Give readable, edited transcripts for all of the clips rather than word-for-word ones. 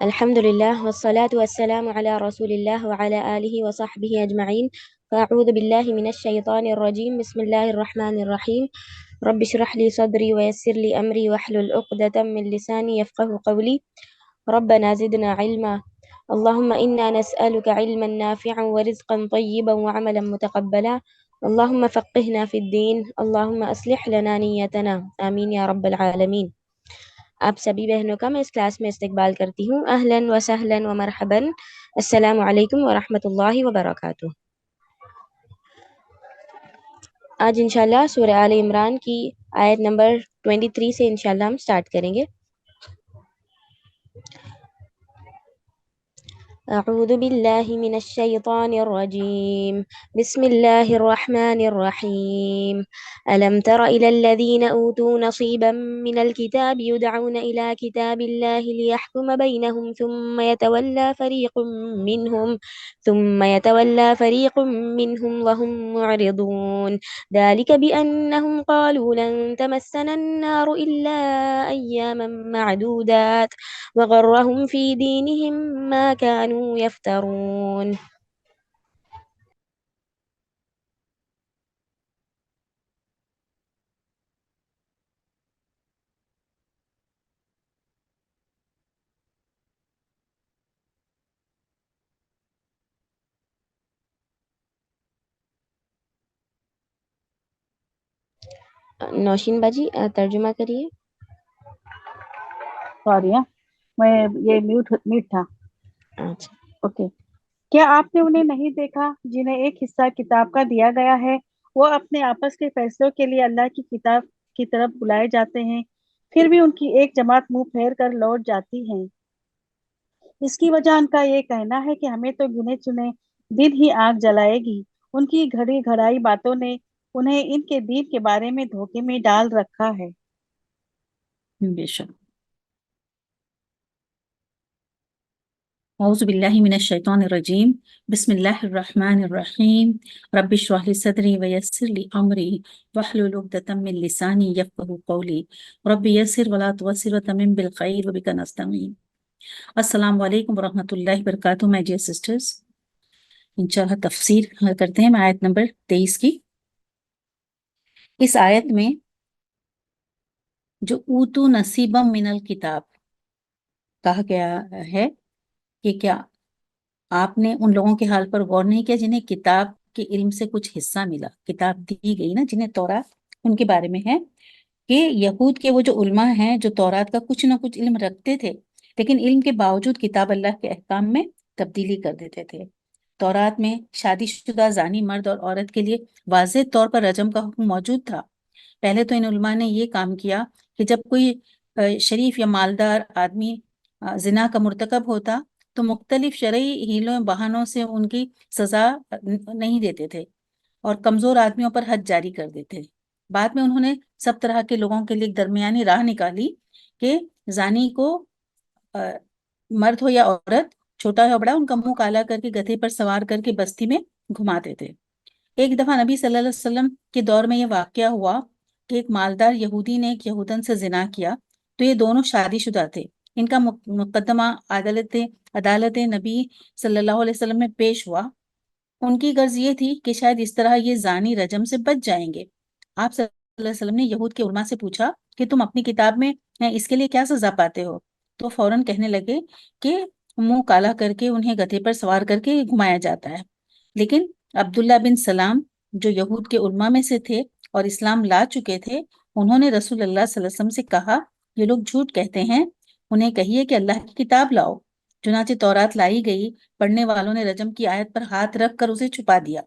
الحمد لله والصلاة والسلام على رسول الله وعلى آله وصحبه أجمعين. فأعوذ بالله من الشيطان الرجيم. بسم الله الرحمن الرحيم. رب اشرح لي صدري ويسر لي أمري واحلل عقدة من لساني يفقه قولي. ربنا زدنا علما. اللهم إنا نسألك علما نافعا ورزقا طيبا وعملا متقبلا. اللهم فقهنا في الدين. اللهم أصلح لنا نيتنا. آمين يا رب العالمين. آپ سبھی بہنوں کا میں اس کلاس میں استقبال کرتی ہوں. اہلاً و سہلاً و مرحباً. السلام علیکم ورحمۃ اللہ وبرکاتہ. آج انشاءاللہ سورہ آل عمران کی آیت نمبر 23 سے انشاءاللہ ہم سٹارٹ کریں گے. أعوذ بالله من الشيطان الرجيم. بسم الله الرحمن الرحيم. ألم تر إلى الذين أوتوا نصيبا من الكتاب يدعون إلى كتاب الله ليحكم بينهم ثم يتولى فريق منهم وهم معرضون. ذلك بأنهم قالوا لن تمسنا النار إلا أياما معدودات وغرهم في دينهم ما كانوا يفترون. نوشین باجی ترجمہ کریے. سوری میں یہ میوٹ تھا. اچھا. اوکے. کیا آپ نے انہیں نہیں دیکھا جنہیں ایک حصہ کتاب کا دیا گیا ہے؟ وہ اپنے آپس کے فیصلوں کے لیے اللہ کی کتاب کی طرف بلائے جاتے ہیں، پھر بھی ان کی ایک جماعت منہ پھیر کر لوٹ جاتی ہے. اس کی وجہ ان کا یہ کہنا ہے کہ ہمیں تو گنے چنے دن ہی آگ جلائے گی. ان کی گھڑی گھڑائی باتوں نے انہیں ان کے دین کے بارے میں دھوکے میں ڈال رکھا ہے. بے شک. اعوذ باللہ من الشیطان الرجیم. بسم اللہ الرحمن الرحیم. رب اشرح لی صدری ویسر لی امری واحلل عقدۃ من لسانی یفقہوا قولی. رب یسر ولا تعسر وتمم بالخیر وبک نستعین. السلام علیکم ورحمۃ اللہ وبرکاتہ. مائی ڈیئر سسٹرز، انشاءاللہ تفسیر کرتے ہیں آیت نمبر 23 کی. اس آیت میں جو اوتو نصیبا من الکتاب کہا گیا ہے کہ کیا آپ نے ان لوگوں کے حال پر غور نہیں کیا جنہیں کتاب کے علم سے کچھ حصہ ملا. کتاب دی گئی نا جنہیں تورات، ان کے بارے میں ہے کہ یہود کے وہ جو علماء ہیں جو تورات کا کچھ نہ کچھ علم رکھتے تھے، لیکن علم کے باوجود کتاب اللہ کے احکام میں تبدیلی کر دیتے تھے. تورات میں شادی شدہ زانی مرد اور عورت کے لیے واضح طور پر رجم کا حکم موجود تھا. پہلے تو ان علماء نے یہ کام کیا کہ جب کوئی شریف یا مالدار آدمی زنا کا مرتکب ہوتا تو مختلف شرعی ہیلوں بہانوں سے ان کی سزا نہیں دیتے تھے اور کمزور آدمیوں پر حد جاری کر دیتے. بعد میں انہوں نے سب طرح کے لوگوں کے لیے ایک درمیانی راہ نکالی کہ زانی کو مرد ہو یا عورت، چھوٹا یا بڑا، ان کا منہ کالا کر کے گدھے پر سوار کر کے بستی میں گھماتے تھے. ایک دفعہ نبی صلی اللہ علیہ وسلم کے دور میں یہ واقعہ ہوا کہ ایک مالدار یہودی نے ایک یہودن سے زنا کیا. تو یہ دونوں شادی شدہ تھے. ان کا مقدمہ عدالت نبی صلی اللہ علیہ وسلم میں پیش ہوا. ان کی غرض یہ تھی کہ شاید اس طرح یہ زانی رجم سے بچ جائیں گے. آپ صلی اللہ علیہ وسلم نے یہود کے علماء سے پوچھا کہ تم اپنی کتاب میں اس کے لیے کیا سزا پاتے ہو؟ تو فوراً کہنے لگے کہ منہ کالا کر کے انہیں گدھے پر سوار کر کے گھمایا جاتا ہے. لیکن عبداللہ بن سلام جو یہود کے علماء میں سے تھے اور اسلام لا چکے تھے، انہوں نے رسول اللہ صلی اللہ علیہ وسلم سے کہا یہ لوگ جھوٹ کہتے ہیں، انہیں کہیے کہ اللہ کی کتاب لاؤ. چنانچہ تورات لائی گئی. پڑھنے والوں نے رجم کی آیت پر ہاتھ رکھ کر اسے چھپا دیا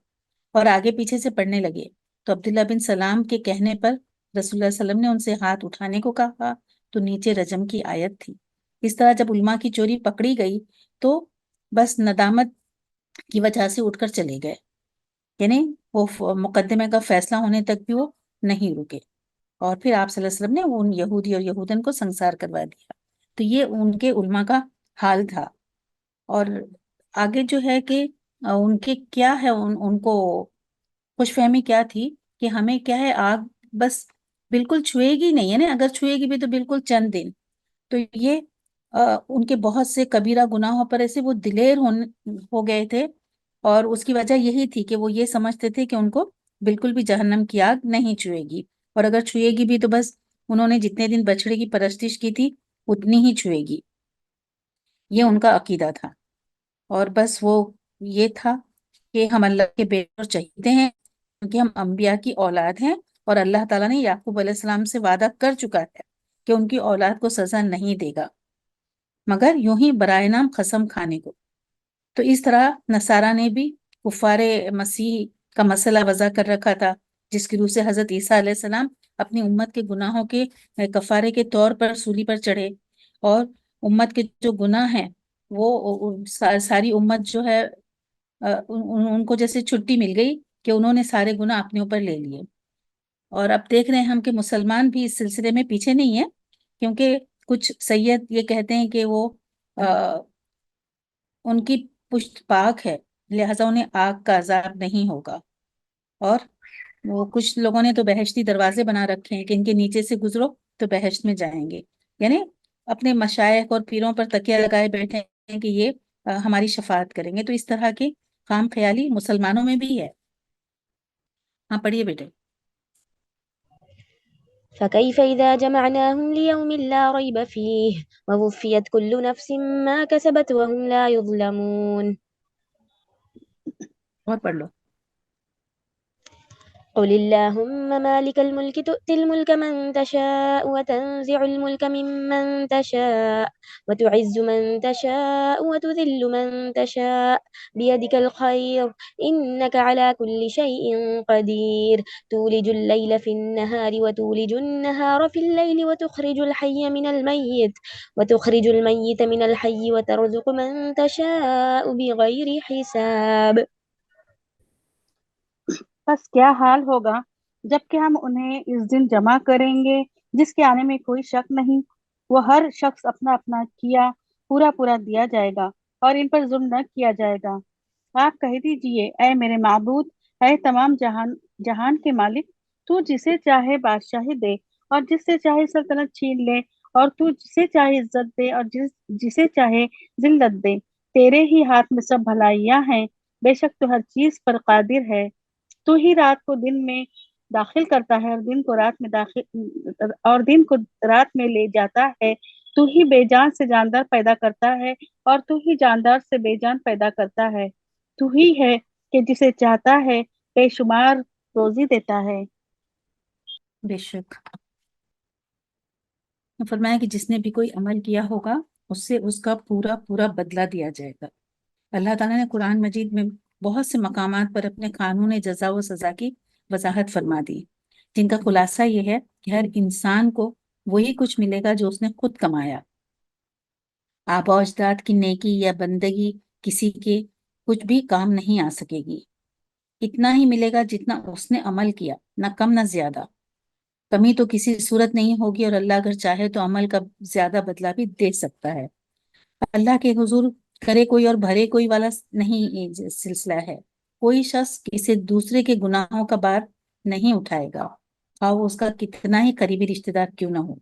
اور آگے پیچھے سے پڑھنے لگے. تو عبداللہ بن سلام کے کہنے پر رسول اللہ صلی اللہ علیہ وسلم نے ان سے ہاتھ اٹھانے کو کہا تو نیچے رجم کی آیت تھی. اس طرح جب علماء کی چوری پکڑی گئی تو بس ندامت کی وجہ سے اٹھ کر چلے گئے، یعنی وہ مقدمے کا فیصلہ ہونے تک بھی وہ نہیں رکے. اور پھر آپ صلی اللہ علیہ وسلم نے ان یہودی اور یہودن کو سنسار کروا دیا. تو یہ ان کے علماء کا حال تھا. اور آگے جو ہے کہ ان کے کیا ہے، ان کو خوش فہمی کیا تھی کہ ہمیں کیا ہے، آگ بس بالکل چھوئے گی نہیں ہے نا، اگر چھوئے گی بھی تو بالکل چند دن. تو یہ ان کے بہت سے کبیرہ گناہوں پر ایسے وہ دلیر ہو گئے تھے، اور اس کی وجہ یہی تھی کہ وہ یہ سمجھتے تھے کہ ان کو بالکل بھی جہنم کی آگ نہیں چھوئے گی، اور اگر چھوئے گی بھی تو بس انہوں نے جتنے دن بچڑے کی پرستش کی تھی اتنی ہی چھوئے گی، یہ ان کا عقیدہ تھا۔ اور بس وہ یہ تھا کہ ہم اللہ کے بیٹے اور چہیتے ہیں کیونکہ ہم انبیاء کی اولاد ہیں، اور اللہ تعالیٰ نے یعقوب علیہ السلام سے وعدہ کر چکا ہے کہ ان کی اولاد کو سزا نہیں دے گا مگر یوں ہی برائے نام قسم کھانے کو۔ تو اس طرح نصارہ نے بھی کفار مسیح کا مسئلہ وضع کر رکھا تھا، جس کی روح سے حضرت عیسیٰ علیہ السلام اپنی امت کے گناہوں کے کفارے کے طور پر سولی پر چڑھے، اور امت کے جو گناہ ہیں وہ ساری امت جو ہے ان کو جیسے چھٹی مل گئی کہ انہوں نے سارے گناہ اپنے اوپر لے لیے۔ اور اب دیکھ رہے ہیں ہم کہ مسلمان بھی اس سلسلے میں پیچھے نہیں ہیں، کیونکہ کچھ سید یہ کہتے ہیں کہ وہ ان کی پشت پاک ہے، لہٰذا انہیں آگ کا عذاب نہیں ہوگا، اور وہ کچھ لوگوں نے تو بہشتی دروازے بنا رکھے ہیں کہ ان کے نیچے سے گزرو تو بہشت میں جائیں گے، یعنی اپنے مشائخ اور پیروں پر تکیہ لگائے بیٹھے ہیں کہ یہ ہماری شفاعت کریں گے۔ تو اس طرح کی خام خیالی مسلمانوں میں بھی ہے۔ ہاں پڑھیے بیٹے۔ فكيف إذا جمعناهم ليوم لا ريب فيه ووفيت كل نفس ما كسبت وهم لا يظلمون. اور پڑھ لو۔ قل اللهم مالك الملك تؤتي الملك من تشاء وتنزع الملك ممن تشاء وتعز من تشاء وتذل من تشاء بيدك الخير إنك على كل شيء قدير تولج الليل في النهار وتولج النهار في الليل وتخرج الحي من الميت وتخرج الميت من الحي وترزق من تشاء بغير حساب. بس کیا حال ہوگا جب کہ ہم انہیں اس دن جمع کریں گے جس کے آنے میں کوئی شک نہیں، وہ ہر شخص اپنا اپنا کیا پورا پورا دیا جائے گا اور ان پر ظلم نہ کیا جائے گا۔ آپ کہہ دیجئے اے میرے معبود، اے تمام جہان کے مالک، تو جسے چاہے بادشاہی دے اور جس سے چاہے سلطنت چھین لے، اور تو جسے چاہے عزت دے اور جسے چاہے ذلت دے، تیرے ہی ہاتھ میں سب بھلائیاں ہیں، بے شک تو ہر چیز پر قادر ہے۔ تو ہی رات کو دن میں داخل کرتا ہے اور دن کو رات میں لے جاتا ہے۔ تو ہی بے جان سے جاندار پیدا کرتا ہے اور تو ہی جاندار سے بے جان پیدا کرتا ہے۔ تو ہی ہے کہ جسے چاہتا ہے بے شمار روزی دیتا ہے۔ بے شک فرمایا کہ جس نے بھی کوئی عمل کیا ہوگا اس سے اس کا پورا پورا بدلہ دیا جائے گا۔ اللہ تعالیٰ نے قرآن مجید میں بہت سے مقامات پر اپنے قانون جزا و سزا کی وضاحت فرما دی، جن کا خلاصہ یہ ہے کہ ہر انسان کو وہی کچھ ملے گا جو اس نے خود کمایا۔ آبا و اجداد کی نیکی یا بندگی کسی کے کچھ بھی کام نہیں آ سکے گی، اتنا ہی ملے گا جتنا اس نے عمل کیا، نہ کم نہ زیادہ۔ کمی تو کسی صورت نہیں ہوگی، اور اللہ اگر چاہے تو عمل کا زیادہ بدلہ بھی دے سکتا ہے۔ اللہ کے حضور کرے کوئی اور بھرے کوئی والا نہیں یہ سلسلہ ہے۔ کوئی شخص کسی دوسرے کے گناہوں کا بار نہیں اٹھائے گا، خواہ وہ اس کا کتنا ہی قریبی رشتہ دار کیوں نہ ہو۔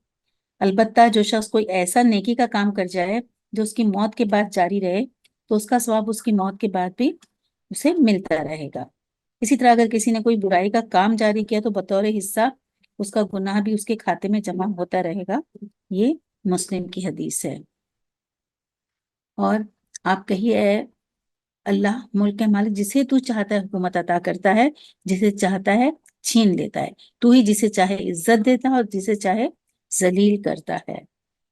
البتہ جو شخص کوئی ایسا نیکی کا کام کر جائے جو اس کی موت کے بعد جاری رہے تو اس کا ثواب اس کی موت کے بعد بھی اسے ملتا رہے گا۔ اسی طرح اگر کسی نے کوئی برائی کا کام جاری کیا تو بطور حصہ اس کا گناہ بھی اس کے کھاتے میں جمع ہوتا رہے گا۔ یہ مسلم کی حدیث ہے۔ اور آپ کہیے اے اللہ ملک کے مالک، جسے تو چاہتا ہے حکومت عطا کرتا ہے، جسے چاہتا ہے چھین لیتا ہے، تو ہی جسے چاہے عزت دیتا ہے اور جسے چاہے ذلیل کرتا ہے۔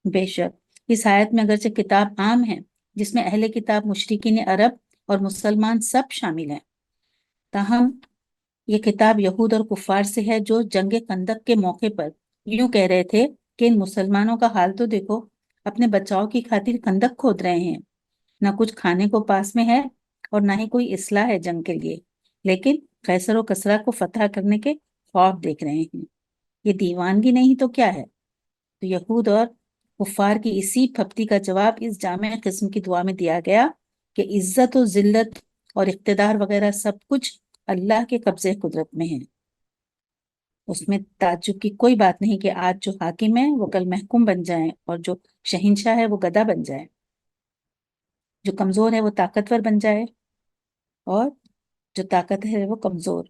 بے شک اس آیت میں اگرچہ کتاب عام ہے جس میں اہل کتاب مشرکین عرب اور مسلمان سب شامل ہیں، تاہم یہ کتاب یہود اور کفار سے ہے جو جنگ خندق کے موقع پر یوں کہہ رہے تھے کہ ان مسلمانوں کا حال تو دیکھو، اپنے بچاؤ کی خاطر خندق کھود رہے ہیں، نہ کچھ کھانے کو پاس میں ہے اور نہ ہی کوئی اصلاح ہے جنگ کے لیے، لیکن قیصر و کسریٰ کو فتح کرنے کے خواب دیکھ رہے ہیں۔ یہ دیوانگی نہیں تو کیا ہے؟ تو یہود اور کفار کی اسی پھپتی کا جواب اس جامع قسم کی دعا میں دیا گیا کہ عزت و ذلت اور اقتدار وغیرہ سب کچھ اللہ کے قبضے قدرت میں ہے۔ اس میں تعجب کی کوئی بات نہیں کہ آج جو حاکم ہے وہ کل محکوم بن جائیں، اور جو شہنشاہ ہے وہ گدھا بن جائے، جو کمزور ہے وہ طاقتور بن جائے، اور جو طاقت ہے وہ کمزور۔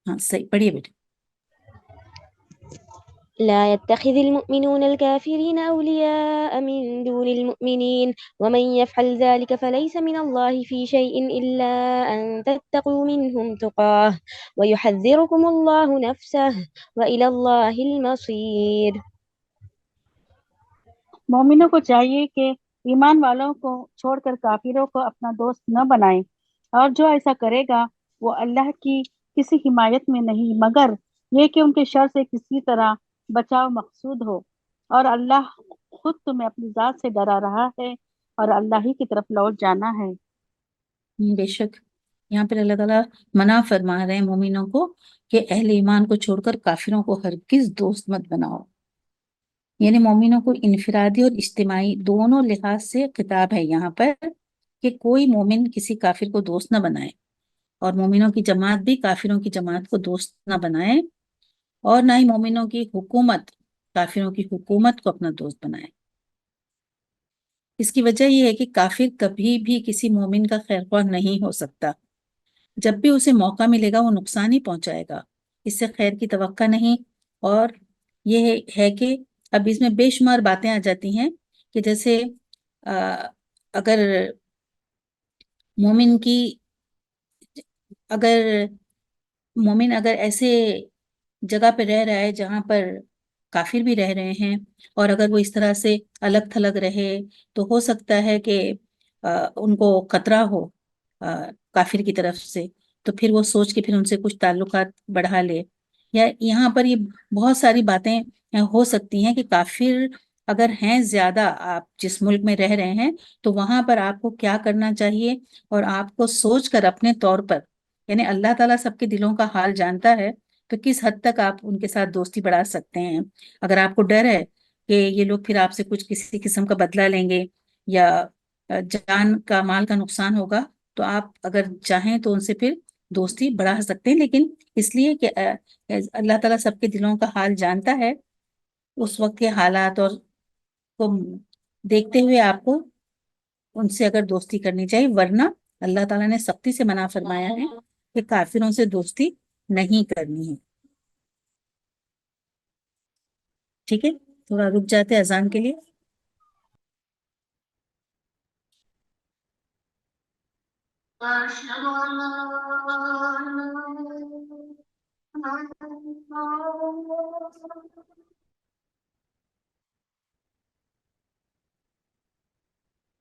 ہاں صحیح، پڑھیے بیٹے۔ لا يتخذ المؤمنون الكافرين أولياء من دون المؤمنين ومن يفعل ذلك فليس من الله في شيء إلا أن تتقوا منهم تقاه ويحذركم الله نفسه وإلى الله المصير۔ مومنوں کو چاہیے کہ ایمان والوں کو چھوڑ کر کافروں کو اپنا دوست نہ بنائیں، اور جو ایسا کرے گا وہ اللہ کی کسی حمایت میں نہیں مگر یہ کہ ان کے شر سے کسی طرح بچاؤ مقصود ہو، اور اللہ خود تمہیں اپنی ذات سے ڈرا رہا ہے اور اللہ ہی کی طرف لوٹ جانا ہے۔ بے شک یہاں پر اللہ تعالیٰ منع فرما رہے ہیں مومنوں کو کہ اہل ایمان کو چھوڑ کر کافروں کو ہرگز دوست مت بناؤ۔ یعنی مومنوں کو انفرادی اور اجتماعی دونوں لحاظ سے خطاب ہے یہاں پر، کہ کوئی مومن کسی کافر کو دوست نہ بنائے، اور مومنوں کی جماعت بھی کافروں کی جماعت کو دوست نہ بنائے، اور نہ ہی مومنوں کی حکومت کافروں کی حکومت کو اپنا دوست بنائے۔ اس کی وجہ یہ ہے کہ کافر کبھی بھی کسی مومن کا خیر خواہ نہیں ہو سکتا۔ جب بھی اسے موقع ملے گا وہ نقصان ہی پہنچائے گا، اس سے خیر کی توقع نہیں۔ اور یہ ہے کہ اب اس میں بے شمار باتیں آ جاتی ہیں کہ جیسے اگر مومن کی اگر مومن اگر ایسے جگہ پہ رہ رہا ہے جہاں پر کافر بھی رہ رہے ہیں، اور اگر وہ اس طرح سے الگ تھلگ رہے تو ہو سکتا ہے کہ ان کو خطرہ ہو کافر کی طرف سے، تو پھر وہ سوچ کے پھر ان سے کچھ تعلقات بڑھا لے۔ یا یہاں پر یہ بہت ساری باتیں ہو سکتی ہیں کہ کافر اگر ہیں زیادہ، آپ جس ملک میں رہ رہے ہیں تو وہاں پر آپ کو کیا کرنا چاہیے، اور آپ کو سوچ کر اپنے طور پر، یعنی اللہ تعالیٰ سب کے دلوں کا حال جانتا ہے، تو کس حد تک آپ ان کے ساتھ دوستی بڑھا سکتے ہیں۔ اگر آپ کو ڈر ہے کہ یہ لوگ پھر آپ سے کچھ کسی قسم کا بدلہ لیں گے یا جان کا مال کا نقصان ہوگا، تو آپ اگر چاہیں تو ان سے پھر دوستی بڑھا سکتے ہیں، لیکن اس لیے کہ اللہ تعالیٰ سب کے دلوں کا حال جانتا ہے، اس وقت کے حالات اور کو دیکھتے ہوئے آپ کو ان سے اگر دوستی کرنی چاہیے، ورنہ اللہ تعالیٰ نے سختی سے منع فرمایا ہے کہ کافروں سے دوستی نہیں کرنی ہے۔ ٹھیک ہے، تھوڑا رک جاتے ہیں اذان کے لیے۔ أشهد أن لا إله إلا الله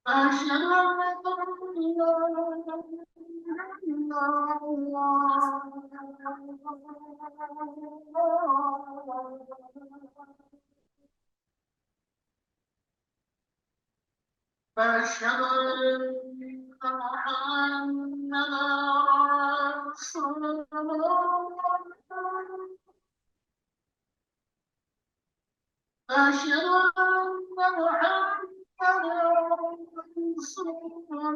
أشهد أن لا إله إلا الله أشهد أن محمدا رسول الله أشهد أن محمدا رسول الله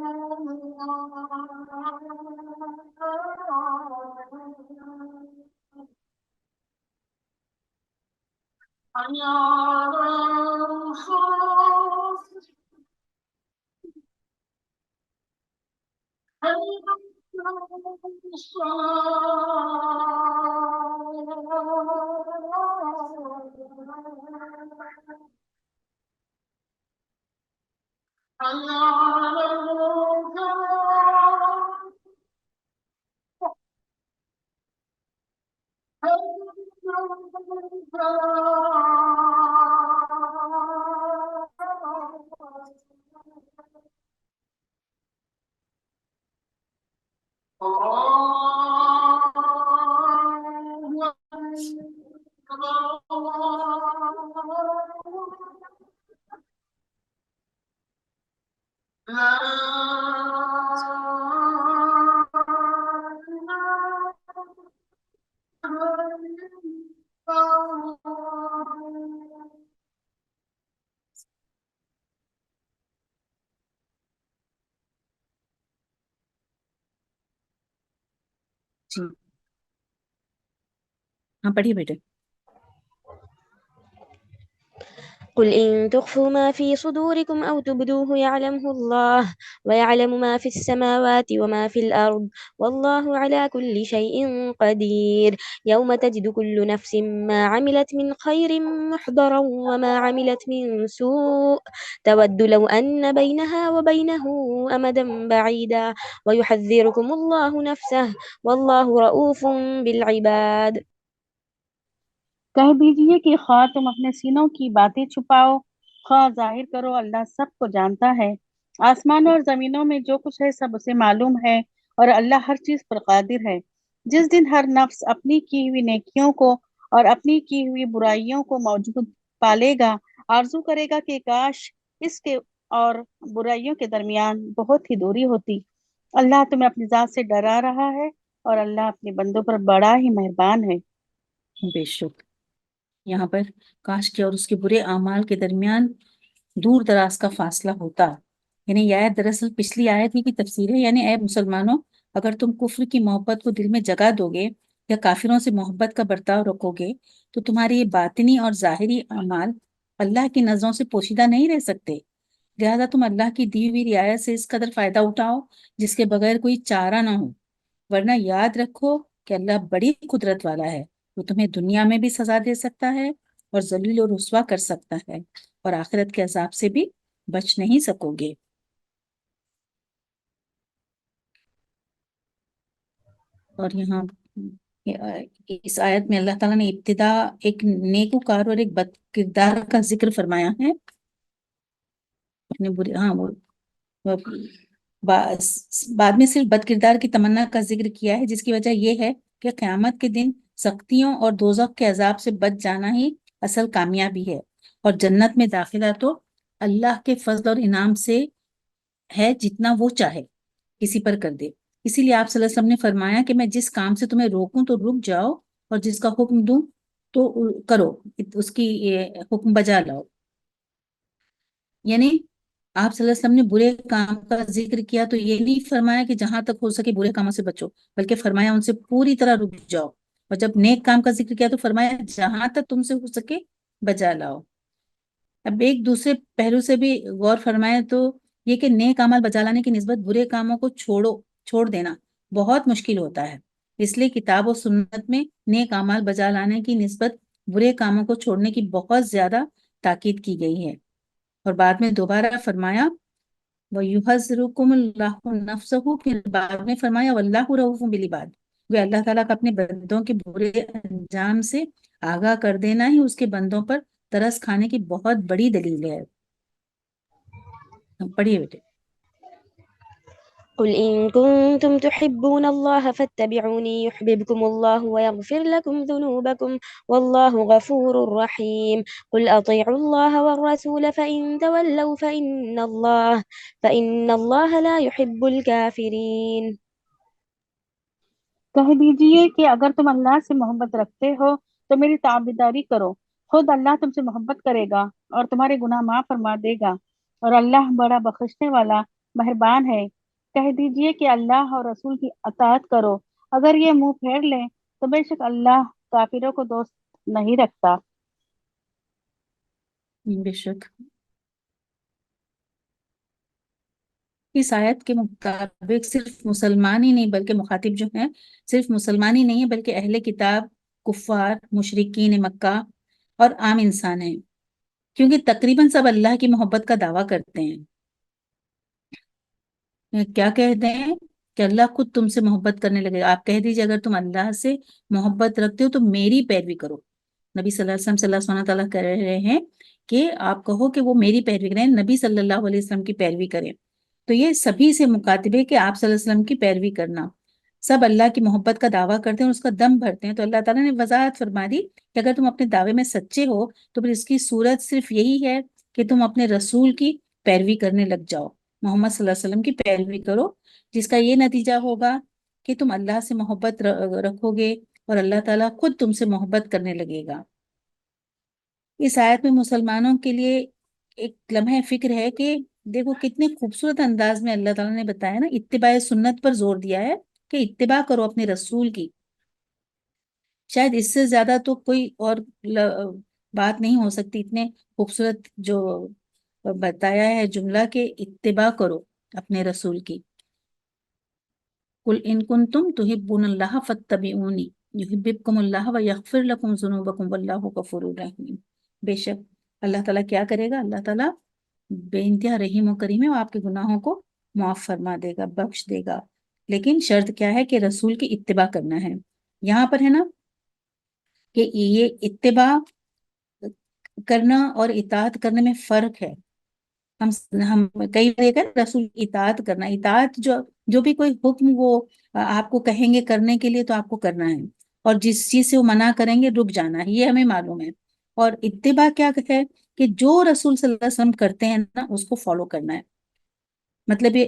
حي على الصلاة حي على الصلاة حي على الفلاح حي على الفلاح الله أكبر الله لا إله إلا الله۔ جی ہاں پڑھیے بیٹے. قل إن تخفوا ما في صدوركم أو تبدوه يعلمه الله ويعلم ما في السماوات وما في الأرض والله على كل شيء قدير يوم تجد كل نفس ما عملت من خير محضرا وما عملت من سوء تود لو أن بينها وبينه أمدا بعيدا ويحذركم الله نفسه والله رؤوف بالعباد. کہہ دیجئے کہ خواہ تم اپنے سینوں کی باتیں چھپاؤ خواہ ظاہر کرو، اللہ سب کو جانتا ہے. آسمانوں اور زمینوں میں جو کچھ ہے سب اسے معلوم ہے اور اللہ ہر چیز پر قادر ہے. جس دن ہر نفس اپنی کی ہوئی نیکیوں کو اور اپنی کی ہوئی برائیوں کو موجود پالے گا، آرزو کرے گا کہ کاش اس کے اور برائیوں کے درمیان بہت ہی دوری ہوتی. اللہ تمہیں اپنی ذات سے ڈرا رہا ہے اور اللہ اپنے بندوں پر بڑا ہی مہربان ہے. بے شک یہاں پر کاش کے اور اس کے برے اعمال کے درمیان دور دراز کا فاصلہ ہوتا. یعنی یہ آیت دراصل پچھلی آیت ہی کی تفسیر ہے. یعنی اے مسلمانوں، اگر تم کفر کی محبت کو دل میں جگا دو گے یا کافروں سے محبت کا برتاؤ رکھو گے تو تمہارے یہ باطنی اور ظاہری اعمال اللہ کی نظروں سے پوشیدہ نہیں رہ سکتے. لہذا تم اللہ کی دی ہوئی رعایت سے اس قدر فائدہ اٹھاؤ جس کے بغیر کوئی چارہ نہ ہو، ورنہ یاد رکھو کہ اللہ بڑی قدرت والا ہے. وہ تمہیں دنیا میں بھی سزا دے سکتا ہے اور ذلیل و رسوا کر سکتا ہے، اور آخرت کے عذاب سے بھی بچ نہیں سکو گے. اور یہاں اس آیت میں اللہ تعالیٰ نے ابتدا ایک نیکوکار اور ایک بد کردار کا ذکر فرمایا ہے. اپنے برے وہ بعد میں صرف بد کردار کی تمنا کا ذکر کیا ہے، جس کی وجہ یہ ہے کہ قیامت کے دن سختیوں اور دوزخ کے عذاب سے بچ جانا ہی اصل کامیابی ہے، اور جنت میں داخلہ تو اللہ کے فضل اور انعام سے ہے، جتنا وہ چاہے کسی پر کر دے. اسی لیے آپ صلی اللہ علیہ وسلم نے فرمایا کہ میں جس کام سے تمہیں روکوں تو رک جاؤ اور جس کا حکم دوں تو کرو، اس کی حکم بجا لاؤ. یعنی آپ صلی اللہ علیہ وسلم نے برے کام کا ذکر کیا تو یہ نہیں فرمایا کہ جہاں تک ہو سکے برے کاموں سے بچو، بلکہ فرمایا ان سے پوری طرح رک جاؤ. اور جب نیک کام کا ذکر کیا تو فرمایا جہاں تک تم سے ہو سکے بجا لاؤ. اب ایک دوسرے پہلو سے بھی غور فرمائے تو یہ کہ نیک عمل بجا لانے کی نسبت برے کاموں کو چھوڑ دینا بہت مشکل ہوتا ہے. اس لیے کتاب و سنت میں نیک اعمال بجا لانے کی نسبت برے کاموں کو چھوڑنے کی بہت زیادہ تاکید کی گئی ہے. اور بعد میں دوبارہ فرمایا وَيُحَذِّرُكُمُ اللَّهُ نَفْسَهُ، پھر بعد میں فرمایا وَاللَّهُ رَءُوفٌ بِالْعِبَادِ، وہ اللہ تعالیٰ کا اپنے بندوں کے برے انجام سے آگاہ کر دینا ہی اس کے بندوں پر ترس کھانے کی بہت بڑی دلیل ہے. پڑھیے بیٹے. قل إن كنتم تحبون الله فاتبعوني يحببكم الله ويغفر لكم ذنوبكم والله غفور رحيم. قل أطيعوا الله والرسول فإن تولوا فإن الله لا يحب الكافرين. کہہ دیجئے کہ اگر تم اللہ سے محبت رکھتے ہو تو میری تابعداری کرو، خود اللہ تم سے محبت کرے گا اور تمہارے گناہ معاف فرما دے گا، اور اللہ بڑا بخشنے والا مہربان ہے. کہہ دیجئے کہ اللہ اور رسول کی اطاعت کرو، اگر یہ منہ پھیر لیں تو بے شک اللہ کافروں کو دوست نہیں رکھتا. بے شک اس آیت کے مطابق صرف مسلمان ہی نہیں بلکہ مخاطب جو ہیں صرف مسلمان ہی نہیں ہے بلکہ اہل کتاب، کفار، مشرکین مکہ اور عام انسان ہیں، کیونکہ تقریباً سب اللہ کی محبت کا دعویٰ کرتے ہیں. کیا کہتے ہیں کہ اللہ خود تم سے محبت کرنے لگے گا. آپ کہہ دیجئے اگر تم اللہ سے محبت رکھتے ہو تو میری پیروی کرو. نبی صلی اللہ علیہ وسلم صلی اللہ تعالیٰ کہہ رہے ہیں کہ آپ کہو کہ وہ میری پیروی کریں، نبی صلی اللہ علیہ وسلم کی پیروی کریں. تو یہ سبھی سے مخاطب ہے کہ آپ صلی اللہ علیہ وسلم کی پیروی کرنا. سب اللہ کی محبت کا دعویٰ کرتے ہیں اور اس کا دم بھرتے ہیں. تو اللہ تعالیٰ نے وضاحت فرما دی کہ اگر تم اپنے دعوے میں سچے ہو تو پھر اس کی صورت صرف یہی ہے کہ تم اپنے رسول کی پیروی کرنے لگ جاؤ، محمد صلی اللہ علیہ وسلم کی پیروی کرو، جس کا یہ نتیجہ ہوگا کہ تم اللہ سے محبت رکھو گے اور اللہ تعالیٰ خود تم سے محبت کرنے لگے گا. اس آیت میں مسلمانوں کے لیے ایک لمحہ فکر ہے کہ دیکھو کتنے خوبصورت انداز میں اللہ تعالیٰ نے بتایا نا، اتباع سنت پر زور دیا ہے کہ اتباع کرو اپنے رسول کی. شاید اس سے زیادہ تو کوئی اور بات نہیں ہو سکتی، اتنے خوبصورت جو بتایا ہے جملہ کہ اتباع کرو اپنے رسول کی. قل ان کنتم تحبون اللہ فاتبعونی یحببکم اللہ ویغفر لکم ذنوبکم واللہ غفور رحیم. بے شک اللہ تعالیٰ کیا کرے گا، اللہ تعالیٰ بے انتہا رحیم و کریم ہے، وہ آپ کے گناہوں کو معاف فرما دے گا، بخش دے گا. لیکن شرط کیا ہے کہ رسول کی اتباع کرنا ہے. یہاں پر ہے نا کہ یہ اتباع کرنا اور اطاعت کرنے میں فرق ہے. ہم کئی بار یہ کہ رسول اطاعت کرنا، اطاعت جو بھی کوئی حکم وہ آپ کو کہیں گے کرنے کے لیے تو آپ کو کرنا ہے، اور جس چیز سے وہ منع کریں گے رک جانا ہے، یہ ہمیں معلوم ہے. اور اتباع کیا ہے کہ جو رسول صلی اللہ علیہ وسلم کرتے ہیں نا اس کو فالو کرنا ہے. مطلب یہ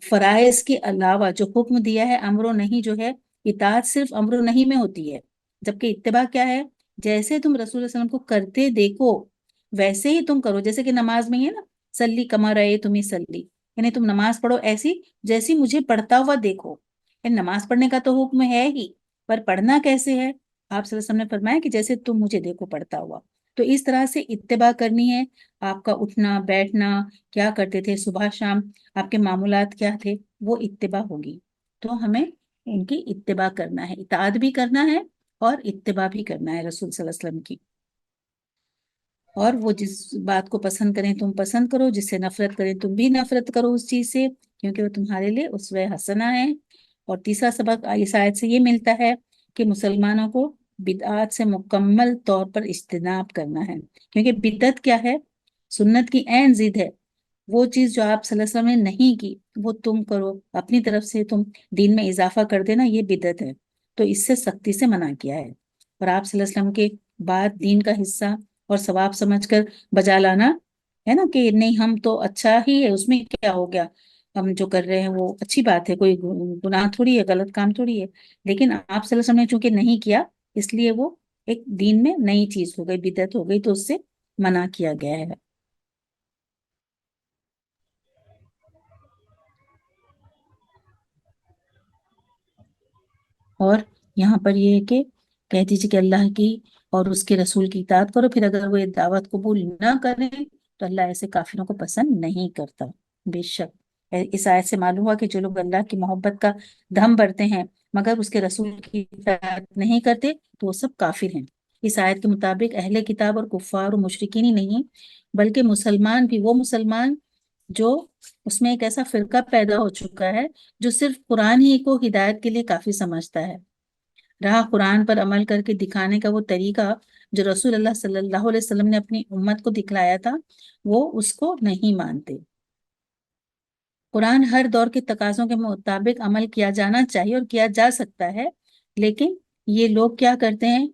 فرائض کے علاوہ جو حکم دیا ہے امر و نہیں جو ہے، اطاعت صرف امر و نہیں میں ہوتی ہے، جبکہ اتباع کیا ہے، جیسے تم رسول اللہ علیہ وسلم کو کرتے دیکھو ویسے ہی تم کرو. جیسے کہ نماز میں ہی ہے نا، سلی کما رہے تمہیں سلی، یعنی تم نماز پڑھو ایسی جیسی مجھے پڑھتا ہوا دیکھو. یعنی نماز پڑھنے کا تو حکم ہے ہی، پر پڑھنا کیسے ہے، آپ صلی اللہ علیہ وسلم نے فرمایا کہ جیسے تم مجھے دیکھو پڑھتا ہوا. تو اس طرح سے اتباع کرنی ہے. آپ کا اٹھنا بیٹھنا کیا کرتے تھے صبح شام، آپ کے معمولات کیا تھے، وہ اتباع ہوگی. تو ہمیں ان کی اتباع کرنا ہے، اطاعت بھی کرنا ہے اور اتباع بھی کرنا ہے رسول صلی اللہ علیہ وسلم کی. اور وہ جس بات کو پسند کریں تم پسند کرو، جس سے نفرت کریں تم بھی نفرت کرو اس چیز سے، کیونکہ وہ تمہارے لیے اسوہ حسنہ ہے. اور تیسرا سبق اس آیت سے یہ ملتا ہے کہ مسلمانوں کو بدعات سے مکمل طور پر اجتناب کرنا ہے، کیونکہ بدعت کیا ہے، سنت کی عین ضد ہے. وہ چیز جو آپ صلی اللہ علیہ وسلم نے نہیں کی وہ تم کرو، اپنی طرف سے تم دین میں اضافہ کر دینا، یہ بدعت ہے. تو اس سے سختی سے منع کیا ہے. اور آپ صلی اللہ علیہ وسلم کے بعد دین کا حصہ اور ثواب سمجھ کر بجا لانا ہے نا، کہ نہیں ہم تو اچھا ہی ہے، اس میں کیا ہو گیا، ہم جو کر رہے ہیں وہ اچھی بات ہے، کوئی گناہ تھوڑی ہے، غلط کام تھوڑی ہے. لیکن آپ صلی اللہ علیہ وسلم نے چونکہ نہیں کیا اس لیے وہ ایک دین میں نئی چیز ہو گئی، بدعت ہو گئی، تو اس سے منع کیا گیا ہے. اور یہاں پر یہ ہے کہ کہہ دیجیے کہ اللہ کی اور اس کے رسول کی اطاعت کرو، پھر اگر وہ دعوت قبول نہ کریں تو اللہ ایسے کافروں کو پسند نہیں کرتا. بے شک اس آیت سے معلوم ہوا کہ جو لوگ اللہ کی محبت کا دھم بھرتے ہیں مگر اس کے رسول کی اطاعت نہیں کرتے تو وہ سب کافر ہیں. اس آیت کے مطابق اہل کتاب اور کفار اور مشرکین ہی نہیں بلکہ مسلمان بھی، وہ مسلمان جو اس میں ایک ایسا فرقہ پیدا ہو چکا ہے جو صرف قرآن ہی کو ہدایت کے لیے کافی سمجھتا ہے. رہا قرآن پر عمل کر کے دکھانے کا وہ طریقہ جو رسول اللہ صلی اللہ علیہ وسلم نے اپنی امت کو دکھلایا تھا، وہ اس کو نہیں مانتے. قرآن ہر دور کے تقاضوں کے مطابق عمل کیا جانا چاہیے اور کیا جا سکتا ہے، لیکن یہ لوگ کیا کرتے ہیں،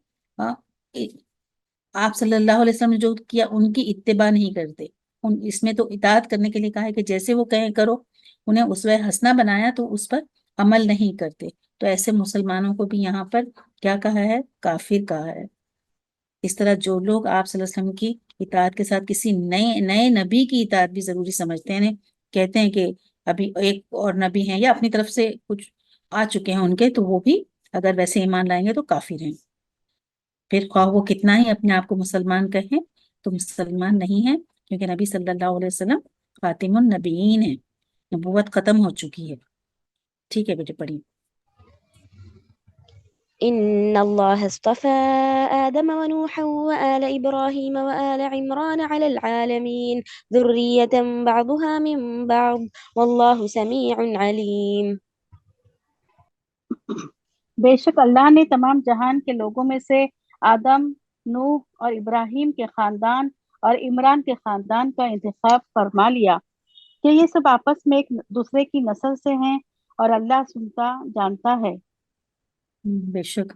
آپ صلی اللہ علیہ وسلم نے جو کیا ان کی اتباع نہیں کرتے. اس میں تو اطاعت کرنے کے لیے کہا ہے کہ جیسے وہ کہیں کرو، انہیں اسوہ حسنہ بنایا تو اس پر عمل نہیں کرتے. تو ایسے مسلمانوں کو بھی یہاں پر کیا کہا ہے، کافر کہا ہے. اس طرح جو لوگ آپ صلی اللہ علیہ وسلم کی اطاعت کے ساتھ کسی نئے نبی کی اطاعت بھی ضروری سمجھتے ہیں، کہتے ہیں کہ ابھی ایک اور نبی ہیں یا اپنی طرف سے کچھ آ چکے ہیں ان کے، تو وہ بھی اگر ویسے ایمان لائیں گے تو کافر ہیں. پھر خواہ وہ کتنا ہی اپنے آپ کو مسلمان کہیں تو مسلمان نہیں ہیں، کیونکہ نبی صلی اللہ علیہ وسلم خاتم النبیین ہیں، نبوت ختم ہو چکی ہے. ٹھیک ہے بیٹے پڑھیے. إن الله اصطفى آدم ونوحا وآل إبراهيم وآل عمران على العالمين ذرية بعضها من بعض والله سميع عليم. بے شک اللہ نے تمام جہان کے لوگوں میں سے آدم، نوح اور ابراہیم کے خاندان اور عمران کے خاندان کا انتخاب فرما لیا کہ یہ سب آپس میں ایک دوسرے کی نسل سے ہیں اور اللہ سنتا جانتا ہے. بے شک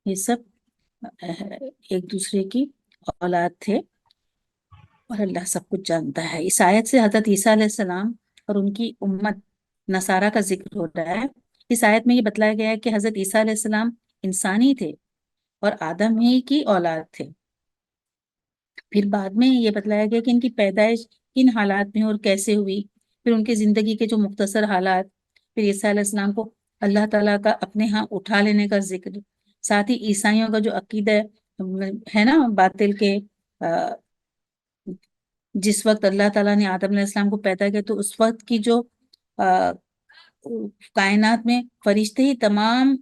یہ سب ایک دوسرے کی اولاد تھے اور اللہ سب کچھ جانتا ہے. اس آیت سے حضرت عیسیٰ علیہ السلام اور ان کی امت نصارہ کا ذکر ہو رہا ہے. اس آیت میں یہ بتلایا گیا ہے کہ حضرت عیسیٰ علیہ السلام انسانی تھے اور آدم ہی کی اولاد تھے. پھر بعد میں یہ بتلایا گیا کہ ان کی پیدائش کن حالات میں اور کیسے ہوئی، پھر ان کی زندگی کے جو مختصر حالات، پھر عیسیٰ علیہ السلام کو اللہ تعالیٰ کا اپنے ہاں اٹھا لینے کا ذکر، ساتھ ہی عیسائیوں کا جو عقیدہ ہے نا باطل کے، جس وقت اللہ تعالیٰ نے آدم علیہ السلام کو پیدا کیا تو اس وقت کی جو کائنات میں فرشتے ہی تمام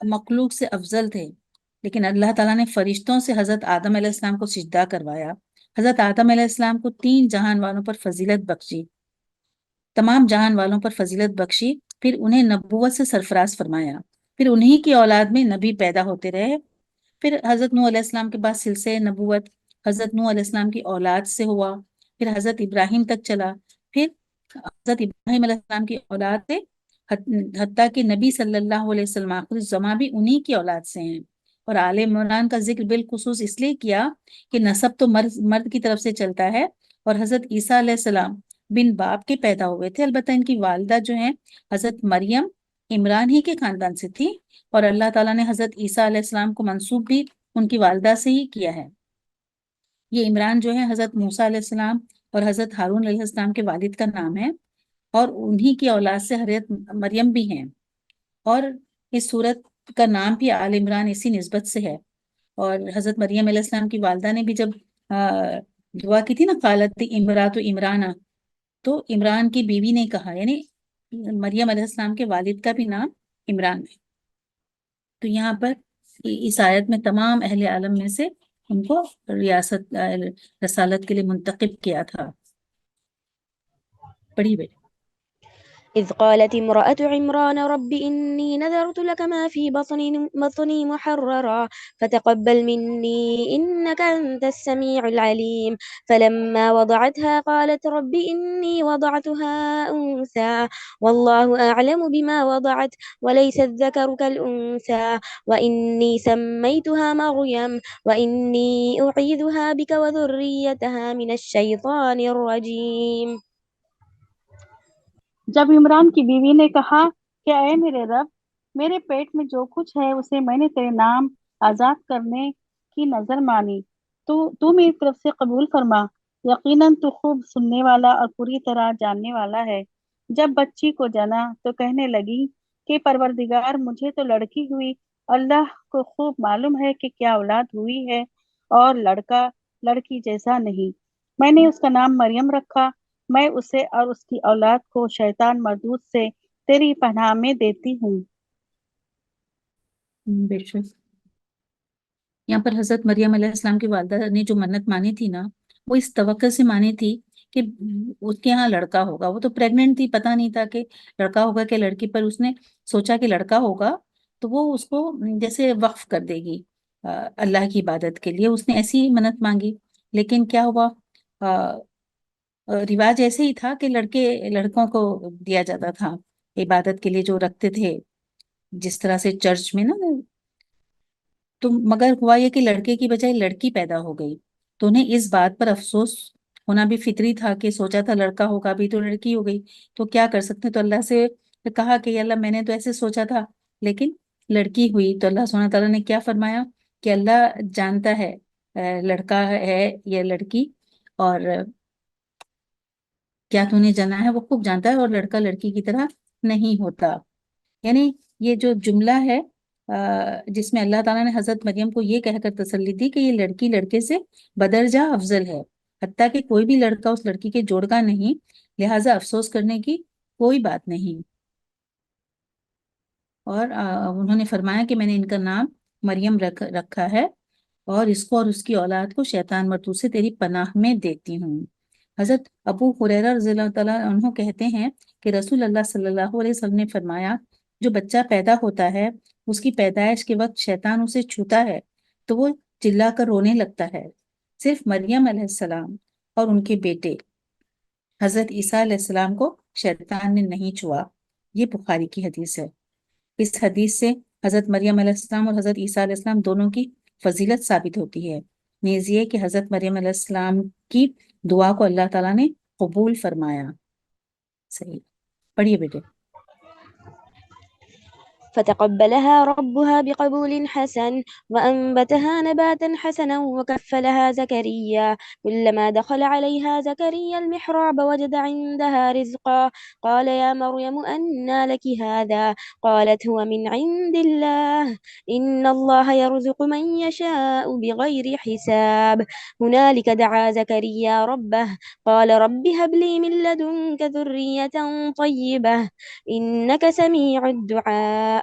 مخلوق سے افضل تھے، لیکن اللہ تعالیٰ نے فرشتوں سے حضرت آدم علیہ السلام کو سجدہ کروایا. حضرت آدم علیہ السلام کو 3 جہان والوں پر فضیلت بخشی، تمام جہان والوں پر فضیلت بخشی، پھر انہیں نبوت سے سرفراز فرمایا، پھر انہی کی اولاد میں نبی پیدا ہوتے رہے. پھر حضرت نوح علیہ السلام کے بعد سلسلہ نبوت حضرت نوح علیہ السلام کی اولاد سے ہوا، پھر حضرت ابراہیم تک چلا، پھر حضرت ابراہیم علیہ السلام کی اولاد سے حتیٰ کہ نبی صلی اللہ علیہ وسلم آخر الزماں بھی انہی کی اولاد سے ہیں. اور آل عمران کا ذکر بالخصوص اس لیے کیا کہ نسب تو مرد کی طرف سے چلتا ہے، اور حضرت عیسیٰ علیہ السلام بن باپ کے پیدا ہوئے تھے. البتہ ان کی والدہ جو ہیں حضرت مریم عمران ہی کے خاندان سے تھی، اور اللہ تعالیٰ نے حضرت عیسیٰ علیہ السلام کو منسوب بھی ان کی والدہ سے ہی کیا ہے. یہ عمران جو ہے حضرت موسیٰ علیہ السلام اور حضرت ہارون علیہ السلام کے والد کا نام ہے، اور انہی کی اولاد سے حضرت مریم بھی ہیں. اور اس سورت کا نام بھی آل عمران اسی نسبت سے ہے. اور حضرت مریم علیہ السلام کی والدہ نے بھی جب دعا کی تھی نا، قالت امرات عمران، تو عمران کی بیوی نے کہا، یعنی مریم علیہ السلام کے والد کا بھی نام عمران ہے. تو یہاں پر اس آیت میں تمام اہل عالم میں سے ان کو رسالت کے لیے منتخب کیا تھا. پڑھی بیٹے. إذ قالت امرأة عمران رب إني نذرت لك ما في بطني محررا فتقبل مني إنك أنت السميع العليم. فلما وضعتها قالت رب إني وضعتها أنثى والله أعلم بما وضعت وليس الذكر كالأنثى وإني سميتها مريم وإني أعيذها بك وذريتها من الشيطان الرجيم. جب عمران کی بیوی نے کہا کہ اے میرے رب، میرے پیٹ میں جو کچھ ہے اسے میں نے تیرے نام آزاد کرنے کی نظر مانی، تو میری طرف سے قبول فرما، یقیناً تو خوب سننے والا اور پوری طرح جاننے والا ہے. جب بچی کو جنا تو کہنے لگی کہ پروردگار مجھے تو لڑکی ہوئی، اللہ کو خوب معلوم ہے کہ کیا اولاد ہوئی ہے، اور لڑکا لڑکی جیسا نہیں. میں نے اس کا نام مریم رکھا. میں اسے اور اس کی اولاد کو شیطان مردود سے تیری پناہ میں دیتی ہوں. بے شک یہاں پر حضرت مریم علیہ السلام کی والدہ نے جو منت مانی تھی نا، وہ اس توقع سے مانی تھی کہ اس کے یہاں لڑکا ہوگا. وہ تو پریگننٹ تھی، پتہ نہیں تھا کہ لڑکا ہوگا کہ لڑکی، پر اس نے سوچا کہ لڑکا ہوگا تو وہ اس کو جیسے وقف کر دے گی اللہ کی عبادت کے لیے. اس نے ایسی منت مانگی، لیکن کیا ہوا، رواج ایسے ہی تھا کہ لڑکوں کو دیا جاتا تھا عبادت کے لیے، جو رکھتے تھے جس طرح سے چرچ میں نا. تو مگر ہوا یہ کہ لڑکے کی بجائے لڑکی پیدا ہو گئی، تو انہیں اس بات پر افسوس ہونا بھی فطری تھا کہ سوچا تھا لڑکا ہوگا، بھی تو لڑکی ہو گئی، تو کیا کر سکتے. تو اللہ سے کہا کہ یا اللہ میں نے تو ایسے سوچا تھا لیکن لڑکی ہوئی. تو اللہ سبحانہ تعالیٰ نے کیا فرمایا کہ اللہ جانتا ہے لڑکا ہے یا لڑکی، اور کیا تو نے جانا ہے وہ خوب جانتا ہے، اور لڑکا لڑکی کی طرح نہیں ہوتا. یعنی یہ جو جملہ ہے جس میں اللہ تعالیٰ نے حضرت مریم کو یہ کہہ کر تسلی دی کہ یہ لڑکی لڑکے سے بدرجہ افضل ہے، حتیٰ کہ کوئی بھی لڑکا اس لڑکی کے جوڑ کا نہیں، لہٰذا افسوس کرنے کی کوئی بات نہیں. اور انہوں نے فرمایا کہ میں نے ان کا نام مریم رکھا ہے، اور اس کو اور اس کی اولاد کو شیطان مردود سے تیری پناہ میں دیتی ہوں. حضرت ابو ہریرہ رضی اللہ تعالیٰ عنہ کہتے ہیں کہ رسول اللہ صلی اللہ علیہ وسلم نے فرمایا، جو بچہ پیدا ہوتا ہے اس کی پیدائش کے وقت شیطان اسے چھوتا ہے تو وہ چلا کر رونے لگتا ہے. صرف مریم علیہ السلام اور ان کے بیٹے حضرت عیسیٰ علیہ السلام کو شیطان نے نہیں چھوا. یہ بخاری کی حدیث ہے. اس حدیث سے حضرت مریم علیہ السلام اور حضرت عیسیٰ علیہ السلام دونوں کی فضیلت ثابت ہوتی ہے. نیز یہ کہ حضرت مریم علیہ السلام کی دعا کو اللہ تعالیٰ نے قبول فرمایا. صحیح پڑھیے بیٹے. فتقبلها ربها بقبول حسن وأنبتها نباتا حسنا وكفلها زكريا. كلما دخل عليها زكريا المحراب وجد عندها رزقا. قال يا مريم أنى لك هذا؟ قالت هو من عند الله إن الله يرزق من يشاء بغير حساب. هنالك دعا زكريا ربه قال رب هب لي من لدنك ذرية طيبة إنك سميع الدعاء.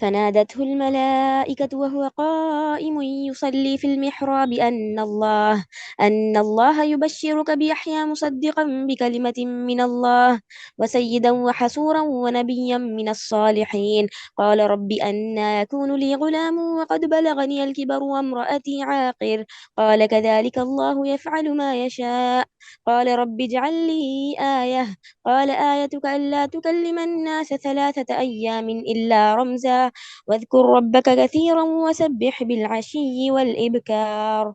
فنادته الملائكة وهو قائم يصلي في المحراب أن الله يبشرك بيحيى مصدقا بكلمة من الله وسيدا وحسورا ونبيا من الصالحين. قال رب أنى يكون لي غلام وقد بلغني الكبر وامرأتي عاقر. قال كذلك الله يفعل ما يشاء. قال رب اجعل لي آية. قال آيتك ألا تكلم الناس 3 أيام إلا رمزا واذكر ربك كثيرا وسبح بالعشي والإبكار.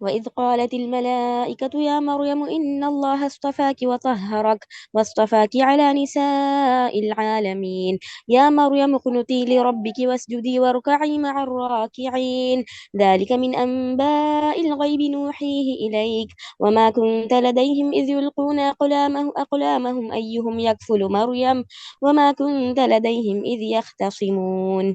وإذ قالت الملائكة يا مريم إن الله اصطفاك وطهرك واصطفاك على نساء العالمين يا مريم اقنتي لربك واسجدي واركعي مع الراكعين ذلك من أنباء الغيب نوحيه إليك وما كنت لديهم إذ يلقون أقلامهم أيهم يكفل مريم وما كنت لديهم إذ يختصمون।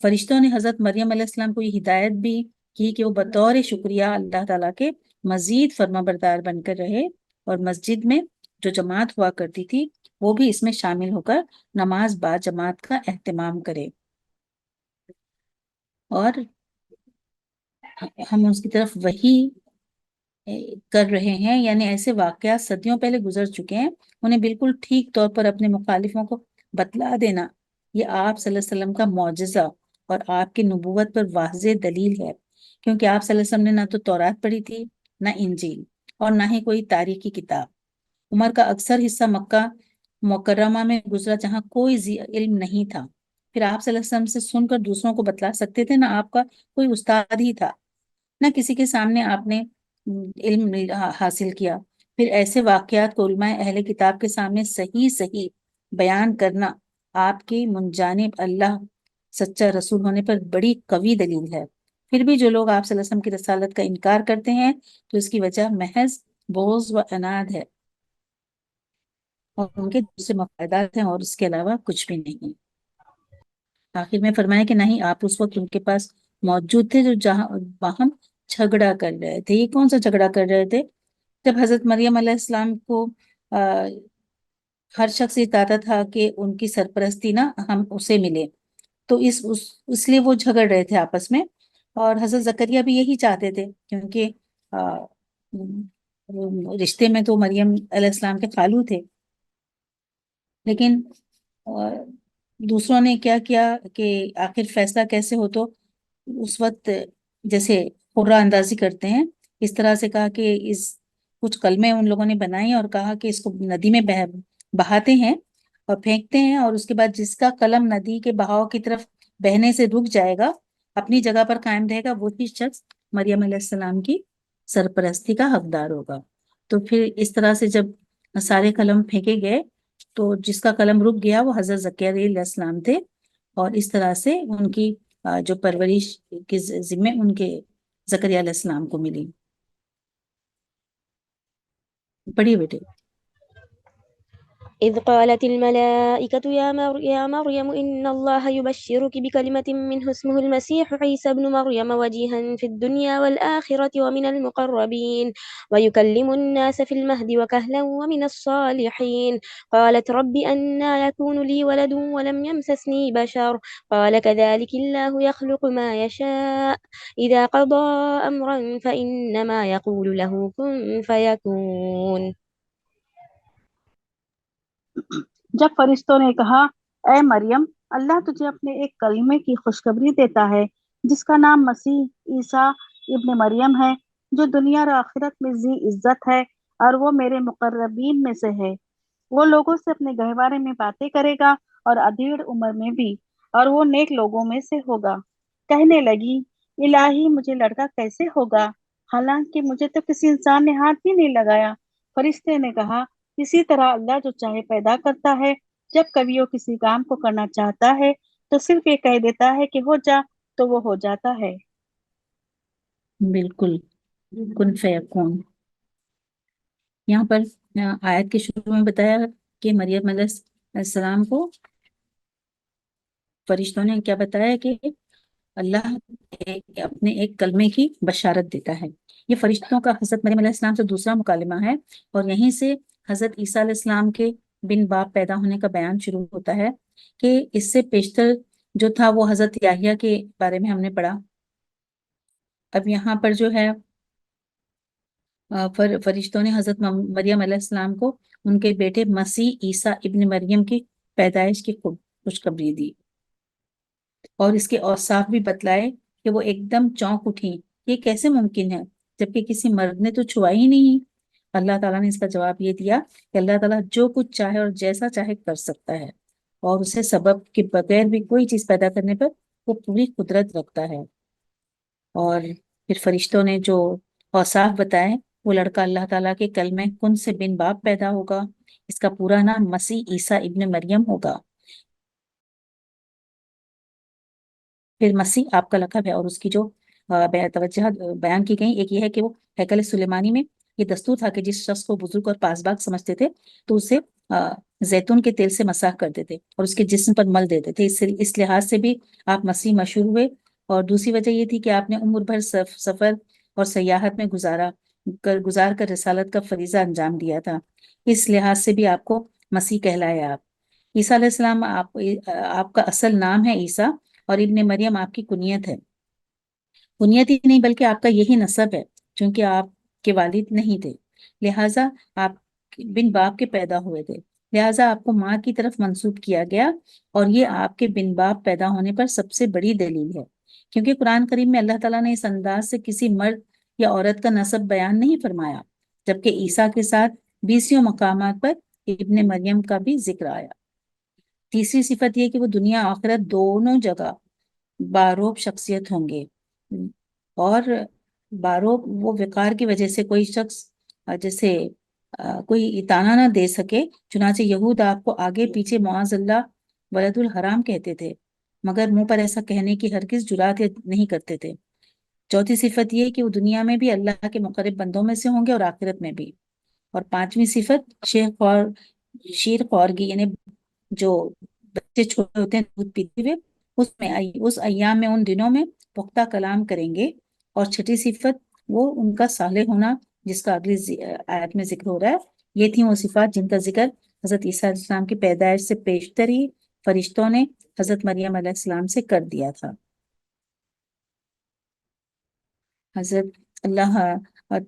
فرشتوں نے حضرت مریم علیہ السلام کو یہ ہدایت بھی کی کہ وہ بطور شکریہ اللہ تعالیٰ کے مزید فرما بردار بن کر رہے، اور مسجد میں جو جماعت ہوا کرتی تھی وہ بھی اس میں شامل ہو کر نماز با جماعت کا اہتمام کرے، اور ہم اس کی طرف وہی کر رہے ہیں، یعنی ایسے واقعات صدیوں پہلے گزر چکے ہیں، انہیں بالکل ٹھیک طور پر اپنے مخالفوں کو بتلا دینا، یہ آپ صلی اللہ علیہ وسلم کا معجزہ اور آپ کی نبوت پر واضح دلیل ہے، کیونکہ آپ صلی اللہ علیہ وسلم نے نہ تو تورات پڑھی تھی، نہ انجیل، اور نہ ہی کوئی تاریخی کتاب۔ عمر کا اکثر حصہ مکہ مکرمہ میں گزرا جہاں کوئی علم نہیں تھا، پھر آپ صلی اللہ علیہ وسلم سے سن کر دوسروں کو بتلا سکتے تھے، نہ آپ کا کوئی استاد ہی تھا، نہ کسی کے سامنے آپ نے علم حاصل کیا۔ پھر ایسے واقعات کو علماء اہل کتاب کے سامنے صحیح صحیح بیان کرنا آپ کی منجانب اللہ سچا رسول ہونے پر بڑی قوی دلیل ہے۔ پھر بھی جو لوگ آپ صلی اللہ علیہ وسلم کی رسالت کا انکار کرتے ہیں تو اس کی وجہ محض بغض و عناد ہے، اور ان کے دوسرے مفادات ہیں، اور اس کے علاوہ کچھ بھی نہیں۔ آخر میں فرمایا کہ نہیں آپ اس وقت ان کے پاس موجود تھے جو جہاں باہم جھگڑا کر رہے تھے۔ یہ کون سا جھگڑا کر رہے تھے؟ جب حضرت مریم علیہ السلام کو ہر شخص یہ چاہتا تھا کہ ان کی سرپرستی نا ہم اسے ملے، تو اس لیے وہ جھگڑ رہے تھے آپس میں، اور حضرت زکریا بھی یہی چاہتے تھے، کیونکہ رشتے میں تو مریم علیہ السلام کے خالو تھے، لیکن دوسروں نے کیا کیا کہ آخر فیصلہ کیسے ہو، تو اس وقت جیسے قرعہ اندازی کرتے ہیں اس طرح سے کہا کہ کچھ کلمے ان لوگوں نے بنائی اور کہا کہ اس کو ندی میں بہاتے ہیں اور پھینکتے ہیں، اور اس کے بعد جس کا قلم ندی کے بہاؤ کی طرف بہنے سے رک جائے گا، اپنی جگہ پر قائم رہے گا، وہی شخص مریم علیہ السلام کی سرپرستی کا حقدار ہوگا۔ تو پھر اس طرح سے جب سارے قلم پھینکے گئے تو جس کا قلم رک گیا وہ حضرت زکریا علیہ السلام تھے، اور اس طرح سے ان کی جو پرورش کے ذمے ان کے زکریا علیہ السلام کو ملی۔ پڑھیے بیٹے۔ إذ قالت الملائكة يا مريم إن الله يبشرك بكلمة منه اسمه المسيح عيسى ابن مريم وجيها في الدنيا والآخرة ومن المقربين ويكلم الناس في المهد وكهلا ومن الصالحين. قالت رب أنى يكون لي ولد ولم يمسسني بشر قال كذلك الله يخلق ما يشاء إذا قضى أمرا فإنما يقول له كن فيكون. جب فرشتوں نے کہا اے مریم، اللہ تجھے اپنے ایک کلمے کی خوشخبری دیتا ہے جس کا نام مسیح عیسیٰ ابن مریم ہے، جو دنیا اور آخرت میں ذی عزت ہے، اور وہ میرے مقربین میں سے ہے۔ وہ لوگوں سے اپنے گہوارے میں باتیں کرے گا اور ادھیڑ عمر میں بھی، اور وہ نیک لوگوں میں سے ہوگا۔ کہنے لگی الہی مجھے لڑکا کیسے ہوگا، حالانکہ مجھے تو کسی انسان نے ہاتھ بھی نہیں لگایا۔ فرشتے نے کہا اسی طرح اللہ جو چاہے پیدا کرتا ہے، جب کبھی وہ کسی کام کو کرنا چاہتا ہے تو صرف یہ کہہ دیتا ہے کہ ہو جا، تو وہ ہو جاتا ہے۔ بالکل، کن فیکون۔ یہاں پر آیت کے شروع میں بتایا کہ مریم علیہ السلام کو فرشتوں نے کیا بتایا کہ اللہ اپنے ایک کلمے کی بشارت دیتا ہے۔ یہ فرشتوں کا حضرت مریم علیہ السلام سے دوسرا مکالمہ ہے، اور یہیں سے حضرت عیسیٰ علیہ السلام کے بن باپ پیدا ہونے کا بیان شروع ہوتا ہے، کہ اس سے پیشتر جو تھا وہ حضرت یحییٰ کے بارے میں ہم نے پڑھا۔ اب یہاں پر جو ہے فرشتوں نے حضرت مریم علیہ السلام کو ان کے بیٹے مسیح عیسیٰ ابن مریم کی پیدائش کی خوشخبری دی، اور اس کے اوصاف بھی بتلائے کہ وہ ایک دم چونک اٹھی، یہ کیسے ممکن ہے جبکہ کسی مرد نے تو چھوا ہی نہیں۔ اللہ تعالیٰ نے اس کا جواب یہ دیا کہ اللہ تعالیٰ جو کچھ چاہے اور جیسا چاہے کر سکتا ہے، اور اسے سبب کے بغیر بھی کوئی چیز پیدا کرنے پر وہ پوری قدرت رکھتا ہے۔ اور پھر فرشتوں نے جو اوصاف بتائے، وہ لڑکا اللہ تعالیٰ کے کلمہ کن سے بن باپ پیدا ہوگا، اس کا پورا نام مسیح عیسیٰ ابن مریم ہوگا۔ پھر مسیح آپ کا لقب ہے، اور اس کی جو توجہ بیان کی گئی، ایک یہ ہے کہ وہ ہیکل سلیمانی میں یہ دستور تھا کہ جس شخص کو بزرگ اور پاسباک سمجھتے تھے تو اسے زیتون کے تیل سے مسح کرتے تھے اور اس کے جسم پر مل دیتے تھے. اس لحاظ سے بھی آپ مسیح مشہور ہوئے. اور دوسری وجہ یہ تھی کہ آپ نے عمر بھر سفر اور سیاحت میں گزار کر رسالت کا فریضہ انجام دیا تھا. اس لحاظ سے بھی آپ کو مسیح کہلایا. آپ عیسیٰ علیہ السلام آپ کا اصل نام ہے عیسیٰ اور ابن مریم آپ کی کنیت ہے. کنیت ہی نہیں بلکہ آپ کا یہی نسب ہے چونکہ آپ کے والد نہیں تھے، لہٰذا آپ بن باپ کے پیدا ہوئے تھے، لہٰذا آپ کو ماں کی طرف منسوب کیا گیا. اور یہ آپ کے بن باپ پیدا ہونے پر سب سے بڑی دلیل ہے، کیونکہ قرآن کریم میں اللہ تعالیٰ نے اس انداز سے کسی مرد یا عورت کا نسب بیان نہیں فرمایا، جبکہ عیسیٰ کے ساتھ 20 مقامات پر ابن مریم کا بھی ذکر آیا. تیسری صفت یہ کہ وہ دنیا آخرت دونوں جگہ باروب شخصیت ہوں گے. اور باروب وہ وقار کی وجہ سے کوئی شخص جیسے کوئی اطانا نہ دے سکے، چنانچہ یہود آپ کو آگے پیچھے معاذ اللہ ولد الحرام کہتے تھے، مگر منہ پر ایسا کہنے کی ہرگز جرات نہیں کرتے تھے. چوتھی صفت یہ کہ وہ دنیا میں بھی اللہ کے مقرب بندوں میں سے ہوں گے اور آخرت میں بھی. اور پانچویں صفت شیر خورگی، یعنی جو بچے چھوٹے ہوتے ہیں دودھ پیتے ہوئے، اس ایام میں ان دنوں میں پختہ کلام کریں گے. اور چھٹی صفت وہ ان کا صالح ہونا جس کا اگلی آیت میں ذکر ہو رہا ہے. یہ تھیں وہ صفات جن کا ذکر حضرت عیسیٰ علیہ السلام کی پیدائش سے پیشتر ہی فرشتوں نے حضرت مریم علیہ السلام سے کر دیا تھا. حضرت اللہ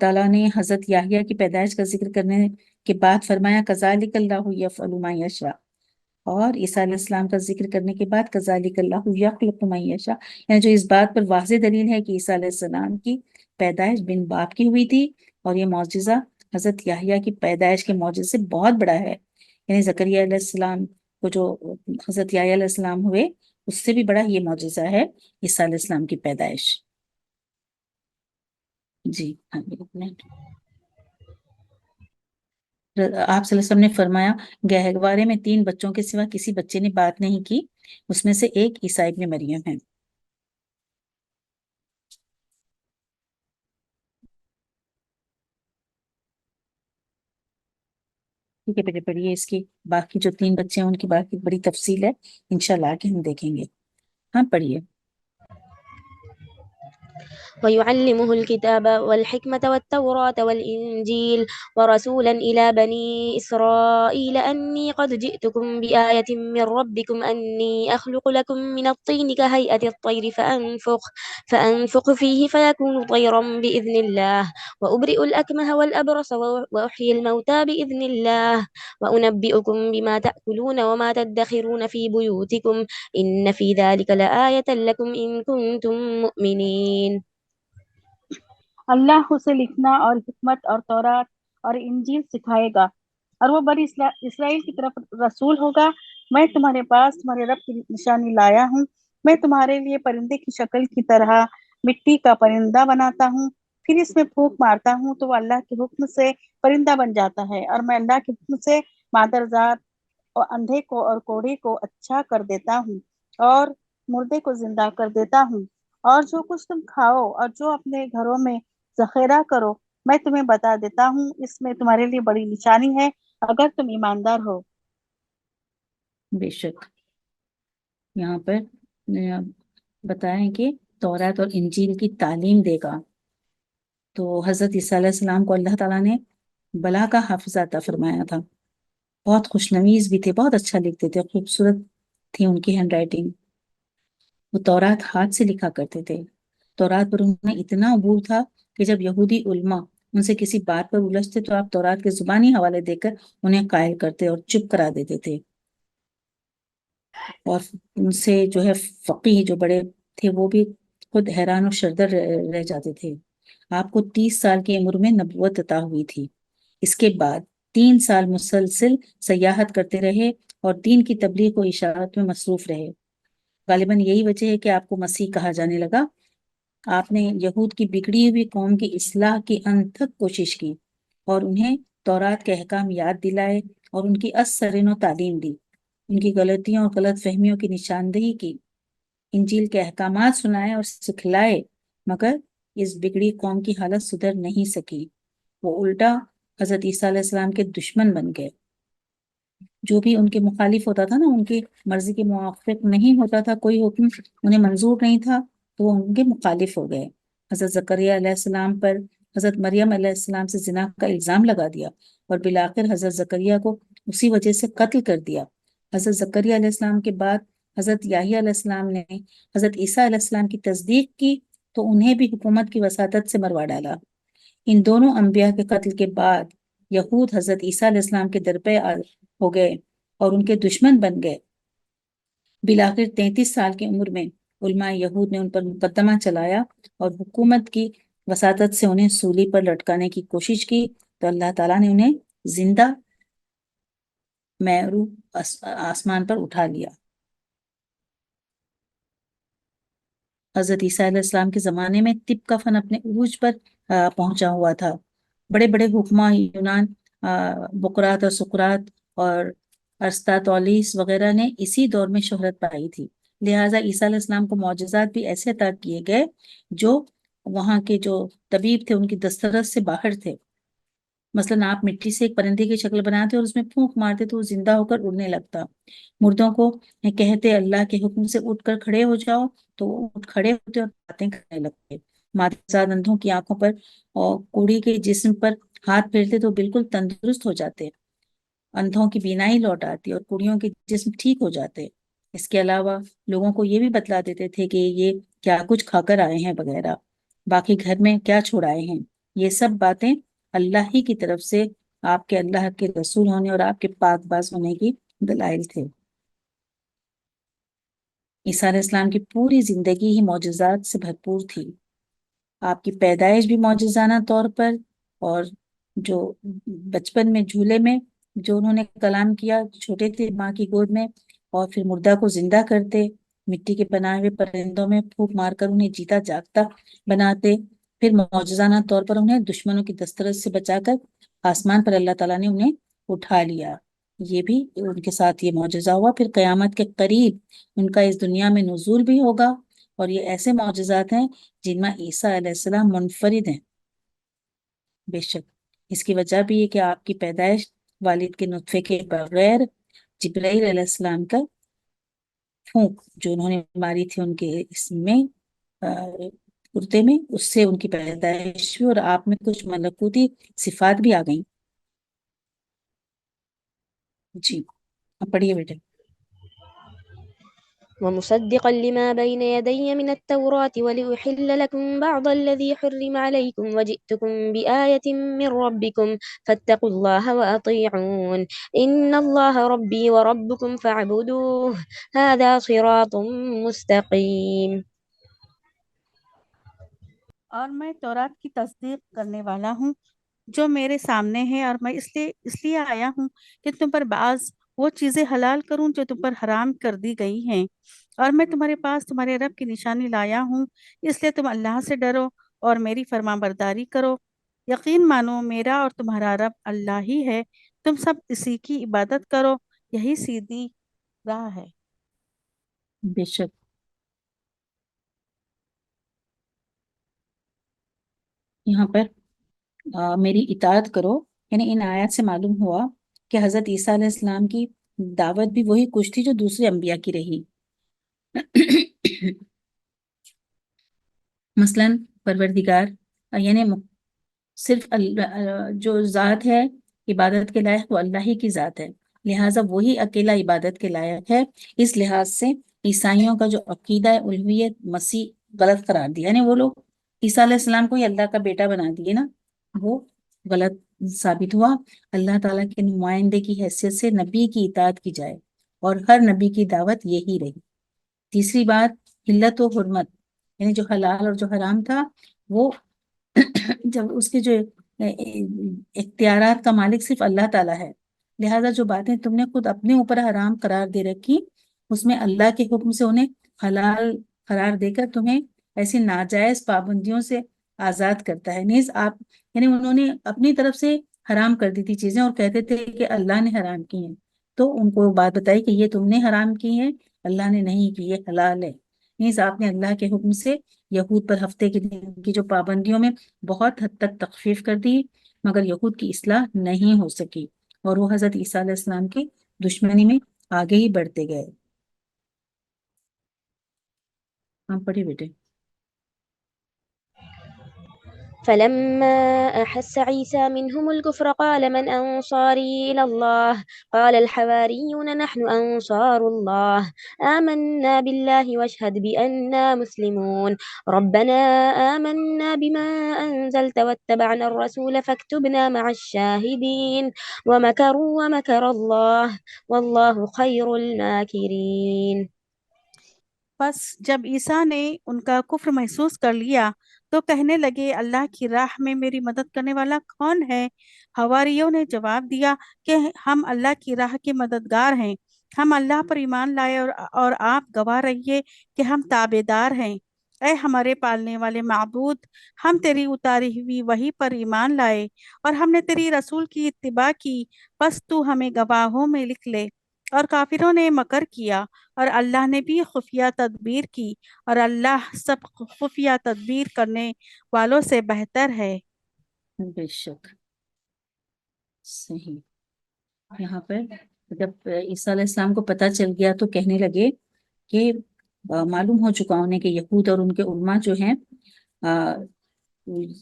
تعالیٰ نے حضرت یحییٰ کی پیدائش کا ذکر کرنے کے بعد فرمایا کذالک اللہ یفعل ما یشاء، اور عیسیٰ علیہ السلام کا ذکر کرنے کے بعد کذالک اللہ یخلق ما یشاء، یعنی جو اس بات پر واضح دلیل ہے کہ عیسیٰ علیہ السلام کی پیدائش بن باپ کی ہوئی تھی. اور یہ معجزہ حضرت یحییٰ کی پیدائش کے معجزے سے بہت بڑا ہے. یعنی زکریا علیہ السلام کو جو حضرت یحییٰ علیہ السلام ہوئے اس سے بھی بڑا یہ معجزہ ہے عیسیٰ علیہ السلام کی پیدائش. جی آپ صلی اللہ علیہ وسلم نے فرمایا گہوارے میں 3 بچوں کے سوا کسی بچے نے بات نہیں کی، اس میں سے ایک عیسیٰ ابن مریم ہے. ٹھیک ہے، پہلے پڑھیے اس کی باقی جو 3 بچے ہیں ان کی باقی بڑی تفصیل ہے، انشاءاللہ آگے ہم دیکھیں گے. ہاں پڑھیے. ويعلمه الكتاب والحكمة والتوراة والإنجيل ورسولا إلى بني إسرائيل أني قد جئتكم بآية من ربكم أني أخلق لكم من الطين كهيئة الطير فأنفخ فيه فيكون طيرا بإذن الله وأبرئ الأكمه والأبرص وأحيي الموتى بإذن الله وأنبئكم بما تأكلون وما تدخرون في بيوتكم إن في ذلك لآية لكم إن كنتم مؤمنين. اللہ اسے لکھنا اور حکمت اور تورات اور انجیل سکھائے گا اور وہ بنی اسرائیل کی طرف رسول ہوگا. میں تمہارے پاس تمہارے رب کی نشانی لایا ہوں. میں تمہارے لیے پرندے کی شکل کی طرح مٹی کا پرندہ بناتا ہوں، پھر اس میں پھونک مارتا ہوں تو وہ اللہ کے حکم سے پرندہ بن جاتا ہے، اور میں اللہ کے حکم سے مادرزاد اور اندھے کو اور کوڑے کو اچھا کر دیتا ہوں اور مردے کو زندہ کر دیتا ہوں. اور جو کچھ تم کھاؤ اور جو اپنے گھروں میں ذخیرہ کرو میں تمہیں بتا دیتا ہوں، اس میں تمہارے لیے بڑی نشانی ہے اگر تم ایماندار ہو. بے شک یہاں پر بتائیں کہ تورات اور انجیل کی تعلیم دے گا. تو حضرت عیسیٰ علیہ السلام کو اللہ تعالیٰ نے بلا کا حافظ عطا فرمایا تھا. بہت خوشنویز بھی تھے، بہت اچھا لکھتے تھے، خوبصورت تھی ان کی ہینڈ رائٹنگ. وہ تورات ہاتھ سے لکھا کرتے تھے. تورات پر انہیں اتنا عبور تھا کہ جب یہودی علماء ان سے کسی بات پر الجھتے تو آپ تورات کے زبانی حوالے دے کر انہیں قائل کرتے اور چپ کرا دیتے تھے. اور ان سے جو ہے فقیہ جو بڑے تھے وہ بھی خود حیران و شردر رہ جاتے تھے. آپ کو 30 سال کی عمر میں نبوت عطا ہوئی تھی. اس کے بعد 3 سال مسلسل سیاحت کرتے رہے اور دین کی تبلیغ و اشاعت میں مصروف رہے. غالباً یہی وجہ ہے کہ آپ کو مسیح کہا جانے لگا. آپ نے یہود کی بگڑی ہوئی قوم کی اصلاح کی انتھک کوشش کی اور انہیں تورات کے احکام یاد دلائے اور ان کی ازسرِنو تعلیم دی. ان کی غلطیوں اور غلط فہمیوں کی نشاندہی کی. انجیل کے احکامات سنائے اور سکھلائے، مگر اس بگڑی قوم کی حالت سدھر نہیں سکی. وہ الٹا حضرت عیسیٰ علیہ السلام کے دشمن بن گئے. جو بھی ان کے مخالف ہوتا تھا نا، ان کی مرضی کے موافق نہیں ہوتا تھا، کوئی حکم انہیں منظور نہیں تھا، تو وہ ان کے مخالف ہو گئے. حضرت زکریا علیہ السلام پر حضرت مریم علیہ السلام سے زنا کا الزام لگا دیا اور بالآخر حضرت زکریا کو اسی وجہ سے قتل کر دیا. حضرت زکریا علیہ السلام کے بعد حضرت یحییٰ علیہ السلام نے حضرت عیسیٰ علیہ السلام کی تصدیق کی تو انہیں بھی حکومت کی وساطت سے مروا ڈالا. ان دونوں انبیاء کے قتل کے بعد یہود حضرت عیسیٰ علیہ السلام کے درپے ہو گئے اور ان کے دشمن بن گئے. بالآخر 33 سال کی عمر میں علماء یہود نے ان پر مقدمہ چلایا اور حکومت کی وساطت سے انہیں سولی پر لٹکانے کی کوشش کی، تو اللہ تعالیٰ نے انہیں زندہ محرو آسمان پر اٹھا لیا. حضرت عیسیٰ علیہ السلام کے زمانے میں طب کا فن اپنے عروج پر پہنچا ہوا تھا. بڑے بڑے حکماء یونان، بقرات اور سقراط اور ارسطاطالیس وغیرہ نے اسی دور میں شہرت پائی تھی. لہٰذا عیسیٰ علیہ السلام کو معجزات بھی ایسے عطا کیے گئے جو وہاں کے جو طبیب تھے ان کی دسترس سے باہر تھے. مثلا آپ مٹی سے ایک پرندے کی شکل بناتے اور اس میں پھونک مارتے تو وہ زندہ ہو کر اڑنے لگتا. مردوں کو کہتے اللہ کے حکم سے اٹھ کر کھڑے ہو جاؤ تو وہ اٹھ کھڑے ہوتے اور باتیں کرنے لگتے. ماتزاد اندھوں کی آنکھوں پر اور کوڑی کے جسم پر ہاتھ پھیرتے تو بالکل تندرست ہو جاتے. اندھوں کی بینائی لوٹ آتی اور کوڑیوں کے جسم ٹھیک ہو جاتے. اس کے علاوہ لوگوں کو یہ بھی بتلا دیتے تھے کہ یہ کیا کچھ کھا کر آئے ہیں وغیرہ، باقی گھر میں کیا چھوڑ آئے ہیں. یہ سب باتیں اللہ ہی کی طرف سے آپ کے اللہ کے رسول ہونے اور آپ کے پاک باز ہونے کی دلائل تھے. عیسیٰ علیہ السلام کی پوری زندگی ہی معجزات سے بھرپور تھی. آپ کی پیدائش بھی معجزانہ طور پر، اور جو بچپن میں جھولے میں جو انہوں نے کلام کیا چھوٹے تھے ماں کی گود میں، اور پھر مردہ کو زندہ کرتے، مٹی کے بنائے ہوئے پرندوں میں پھونک مار کر انہیں جیتا جاگتا بناتے، پھر معجزانہ طور پر انہیں دشمنوں کی دسترس سے بچا کر آسمان پر اللہ تعالیٰ نے انہیں اٹھا لیا. یہ بھی ان کے ساتھ یہ معجزہ ہوا. پھر قیامت کے قریب ان کا اس دنیا میں نزول بھی ہوگا، اور یہ ایسے معجزات ہیں جن میں عیسیٰ علیہ السلام منفرد ہیں. بے شک اس کی وجہ بھی ہے کہ آپ کی پیدائش والد کے نطفے کے بغیر جبرائیل علیہ السلام کا پھونک جو انہوں نے ماری تھی ان کے اس میں کرتے میں، اس سے ان کی پیدائش ہوئی، اور آپ میں کچھ ملکوتی صفات بھی آ گئیں. جی اب پڑھیے بیٹے. ومصدقا لما بين يدي من التوراة ولأحل لكم بعض الذي حرم عليكم وجئتكم بآية من ربكم فاتقوا الله وأطيعون إن الله ربي وربكم فاعبدوه هذا صراط مستقيم. اور میں تورات کی تصدیق کرنے والا ہوں جو میرے سامنے ہے، اور میں اس لیے آیا ہوں کہ تم پر بعض وہ چیزیں حلال کروں جو تم پر حرام کر دی گئی ہیں، اور میں تمہارے پاس تمہارے رب کی نشانی لایا ہوں، اس لیے تم اللہ سے ڈرو اور میری فرمان برداری کرو. یقین مانو میرا اور تمہارا رب اللہ ہی ہے، تم سب اسی کی عبادت کرو، یہی سیدھی راہ ہے. بے شک یہاں پر میری اطاعت کرو، یعنی ان آیات سے معلوم ہوا کہ حضرت عیسیٰ علیہ السلام کی دعوت بھی وہی کچھ تھی جو دوسرے انبیاء کی رہی. مثلا پروردگار یعنی صرف جو ذات ہے عبادت کے لائق وہ اللہ ہی کی ذات ہے، لہٰذا وہی اکیلا عبادت کے لائق ہے. اس لحاظ سے عیسائیوں کا جو عقیدہ ہے الوہیت مسیح غلط قرار دیا، یعنی وہ لوگ عیسیٰ علیہ السلام کو ہی اللہ کا بیٹا بنا دیے نا، وہ غلط ثابت ہوا. اللہ تعالیٰ کے نمائندے کی حیثیت سے نبی کی اطاعت کی جائے، اور ہر نبی کی دعوت یہی رہی. تیسری بات حلت و حرمت، یعنی جو حلال اور جو حرام تھا وہ جب اس کے جو اختیارات کا مالک صرف اللہ تعالیٰ ہے، لہٰذا جو باتیں تم نے خود اپنے اوپر حرام قرار دے رکھی اس میں اللہ کے حکم سے انہیں حلال قرار دے کر تمہیں ایسی ناجائز پابندیوں سے آزاد کرتا ہے. نیز آپ یعنی انہوں نے اپنی طرف سے حرام کر دی تھی چیزیں اور کہتے تھے کہ اللہ نے حرام کی ہیں، تو ان کو بات بتائی کہ یہ تم نے حرام کی ہیں، اللہ نے نہیں کی، یہ حلال ہے. نیز آپ نے اللہ کے حکم سے یہود پر ہفتے کے دن کی جو پابندیوں میں بہت حد تک تخفیف کر دی. مگر یہود کی اصلاح نہیں ہو سکی اور وہ حضرت عیسیٰ علیہ السلام کی دشمنی میں آگے ہی بڑھتے گئے. ہاں پڑھیے بیٹے. فلما أحس عيسى منهم الكفر قال من أنصاري إلى الله قال الحواريون نحن أنصار الله آمنا بالله واشهد بأننا مسلمون ربنا آمنا بما أنزلت واتبعنا الرسول فاكتبنا مع الشاهدين ومكروا ومكر الله والله خير الماكرين. بس جب عیسیٰ نے ان کا کفر محسوس کر لیا تو کہنے لگے اللہ کی راہ میں میری مدد کرنے والا کون ہے؟ حواریوں نے جواب دیا کہ ہم اللہ کی راہ کے مددگار ہیں. ہم اللہ پر ایمان لائے اور آپ گواہ رہیے کہ ہم تابع دار ہیں. اے ہمارے پالنے والے معبود، ہم تیری اتاری ہوئی وحی پر ایمان لائے اور ہم نے تیری رسول کی اتباع کی، بس تو ہمیں گواہوں میں لکھ لے. اور کافروں نے مکر کیا اور اللہ نے بھی خفیہ تدبیر کی اور اللہ سب خفیہ تدبیر کرنے والوں سے بہتر ہے. بے شک صحیح. یہاں پر جب عیسیٰ علیہ السلام کو پتہ چل گیا تو کہنے لگے کہ معلوم ہو چکا انہیں کہ یہود اور ان کے علماء جو ہیں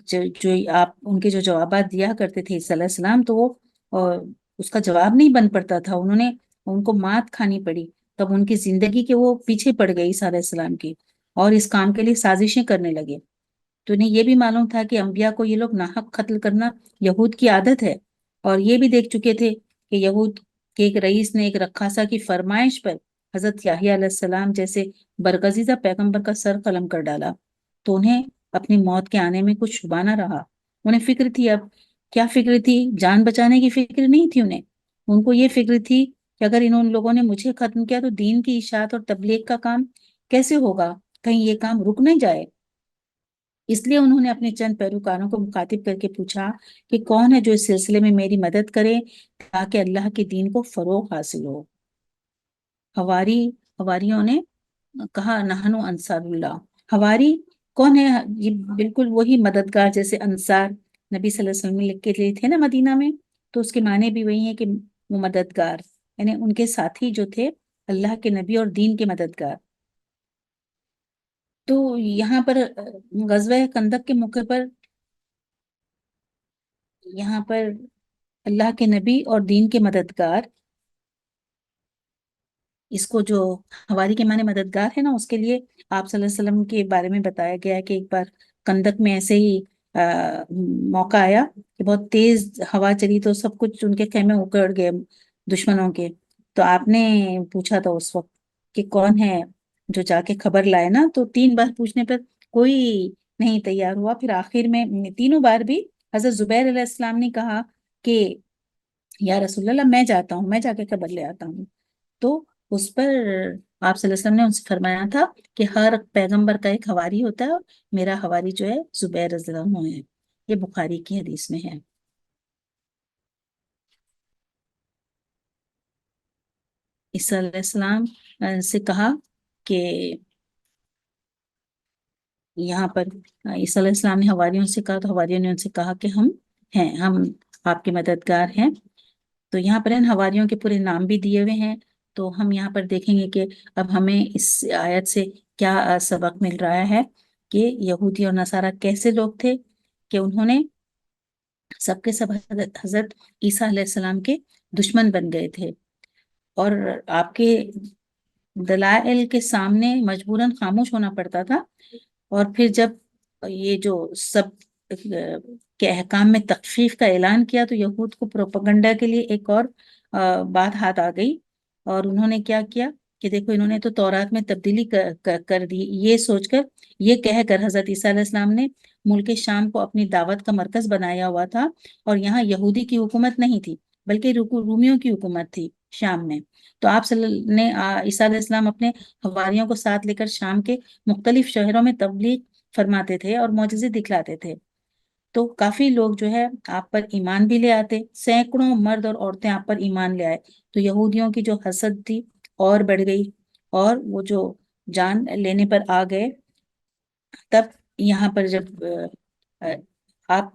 جو آپ ان کے جو جوابات دیا کرتے تھے عیسیٰ علیہ السلام تو وہ اس کا جواب نہیں بن پڑتا تھا. ان کو مات کھانی پڑی. تب ان کی زندگی کے وہ پیچھے پڑ گئی عیسیٰ علیہ السلام کی اور اس کام کے لیے سازشیں کرنے لگے. تو انہیں یہ بھی معلوم تھا کہ انبیاء کو یہ لوگ ناحق قتل کرنا یہود کی عادت ہے اور یہ بھی دیکھ چکے تھے کہ یہود کے ایک رئیس نے ایک رقاصہ کی فرمائش پر حضرت یحییٰ علیہ السلام جیسے برگزیدہ پیغمبر کا سر قلم کر ڈالا. تو انہیں اپنی موت کے آنے میں کچھ شبہ نہ رہا. انہیں فکر تھی، اب کیا فکر تھی؟ جان بچانے کی فکر نہیں تھی انہیں. ان کو یہ فکر تھی کہ اگر ان لوگوں نے مجھے ختم کیا تو دین کی اشاعت اور تبلیغ کا کام کیسے ہوگا؟ کہیں یہ کام رک نہیں جائے. اس لیے انہوں نے اپنے چند پیروکاروں کو مخاطب کر کے پوچھا کہ کون ہے جو اس سلسلے میں میری مدد کرے تاکہ اللہ کے دین کو فروغ حاصل ہو. حواریوں نے کہا نحنو انصار اللہ. حواری کون ہے؟ یہ بالکل وہی مددگار جیسے انصار نبی صلی اللہ علیہ وسلم لکھ کے لیے تھے نا مدینہ میں، تو اس کے معنی بھی وہی ہے کہ وہ مددگار، یعنی ان کے ساتھی جو تھے اللہ کے نبی اور دین کے مددگار. تو یہاں پر غزوہ خندق کے موقع پر یہاں پر اللہ کے نبی اور دین کے مددگار، اس کو جو حواری کے معنی مددگار ہے نا، اس کے لیے آپ صلی اللہ علیہ وسلم کے بارے میں بتایا گیا ہے کہ ایک بار خندق میں ایسے ہی موقع آیا کہ بہت تیز ہوا چلی تو سب کچھ ان کے خیمے اکڑ گئے دشمنوں کے. تو آپ نے پوچھا تھا اس وقت کہ کون ہے جو جا کے خبر لائے نا، تو 3 بار پوچھنے پر کوئی نہیں تیار ہوا. پھر آخر میں تینوں بار بھی حضرت زبیر علیہ السلام نے کہا کہ یا رسول اللہ میں جاتا ہوں، میں جا کے خبر لے آتا ہوں. تو اس پر آپ صلی اللہ علیہ وسلم نے ان سے فرمایا تھا کہ ہر پیغمبر کا ایک حواری ہوتا ہے اور میرا حواری جو ہے زبیر رضی اللہ عنہ ہے. یہ بخاری کی حدیث میں ہے. عیسیٰ علیہ السلام سے کہا کہ یہاں پر عیسیٰ علیہ السلام نے حواریوں سے کہا تو حواریوں نے ان سے کہا کہ ہم آپ کے مددگار ہیں. تو یہاں پر ان حواریوں کے پورے نام بھی دیے ہوئے ہیں. تو ہم یہاں پر دیکھیں گے کہ اب ہمیں اس آیت سے کیا سبق مل رہا ہے کہ یہودی اور نصارہ کیسے لوگ تھے کہ انہوں نے سب کے سب حضرت عیسیٰ علیہ السلام کے دشمن بن گئے تھے اور آپ کے دلائل کے سامنے مجبوراً خاموش ہونا پڑتا تھا. اور پھر جب یہ جو سب کے احکام میں تخفیف کا اعلان کیا تو یہود کو پروپیگنڈا کے لیے ایک اور بات ہاتھ آ گئی اور انہوں نے کیا کیا کہ دیکھو انہوں نے تو تورات میں تبدیلی کر دی، یہ سوچ کر، یہ کہہ کر حضرت عیسیٰ علیہ السلام نے ملک شام کو اپنی دعوت کا مرکز بنایا ہوا تھا اور یہاں یہودی کی حکومت نہیں تھی بلکہ رومیوں کی حکومت تھی شام میں. تو آپ نے عیسیٰ علیہ السلام اپنے حواریوں کو ساتھ لے کر شام کے مختلف شہروں میں تبلیغ فرماتے تھے اور معجزے دکھلاتے تھے. تو کافی لوگ جو ہے آپ پر ایمان بھی لے آتے، سینکڑوں مرد اور عورتیں آپ پر ایمان لے آئے. تو یہودیوں کی جو حسد تھی اور بڑھ گئی اور وہ جو جان لینے پر آ گئے. تب یہاں پر جب آپ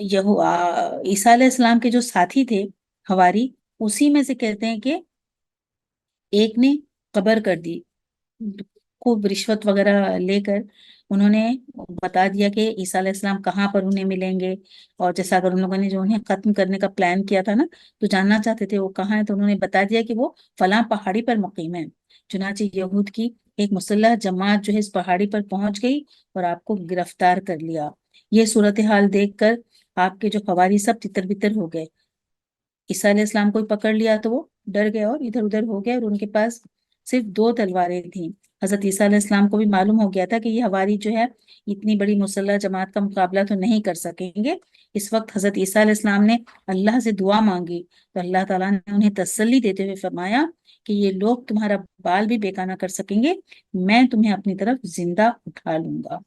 عیسیٰ علیہ السلام کے جو ساتھی تھے حواری، اسی میں سے کہتے ہیں کہ ایک نے قبر کر دی، خوب رشوت وغیرہ لے کر انہوں نے بتا دیا کہ عیسیٰ علیہ السلام کہاں پر انہیں ملیں گے، اور جیسا اگر ان لوگوں نے جو انہیں ختم کرنے کا پلان کیا تھا نا، تو جاننا چاہتے تھے وہ کہاں ہے، تو انہوں نے بتا دیا کہ وہ فلاں پہاڑی پر مقیم ہے۔ چنانچہ یہود کی ایک مسلح جماعت جو ہے اس پہاڑی پر پہنچ گئی اور آپ کو گرفتار کر لیا۔ یہ صورتحال دیکھ کر آپ کے جو حواری سب تتر بتر ہو گئے۔ عیسیٰ علیہ السلام کو پکڑ لیا تو وہ ڈر گئے اور ادھر ادھر ہو گئے، اور ان کے پاس صرف 2 تلواریں تھیں۔ حضرت عیسیٰ علیہ السلام کو بھی معلوم ہو گیا تھا کہ یہ حواری جو ہے اتنی بڑی مسلح جماعت کا مقابلہ تو نہیں کر سکیں گے۔ اس وقت حضرت عیسیٰ علیہ السلام نے اللہ سے دعا مانگی تو اللہ تعالیٰ نے انہیں تسلی دیتے ہوئے فرمایا کہ یہ لوگ تمہارا بال بھی بیکار نہ کر سکیں گے، میں تمہیں اپنی طرف زندہ اٹھا لوں گا۔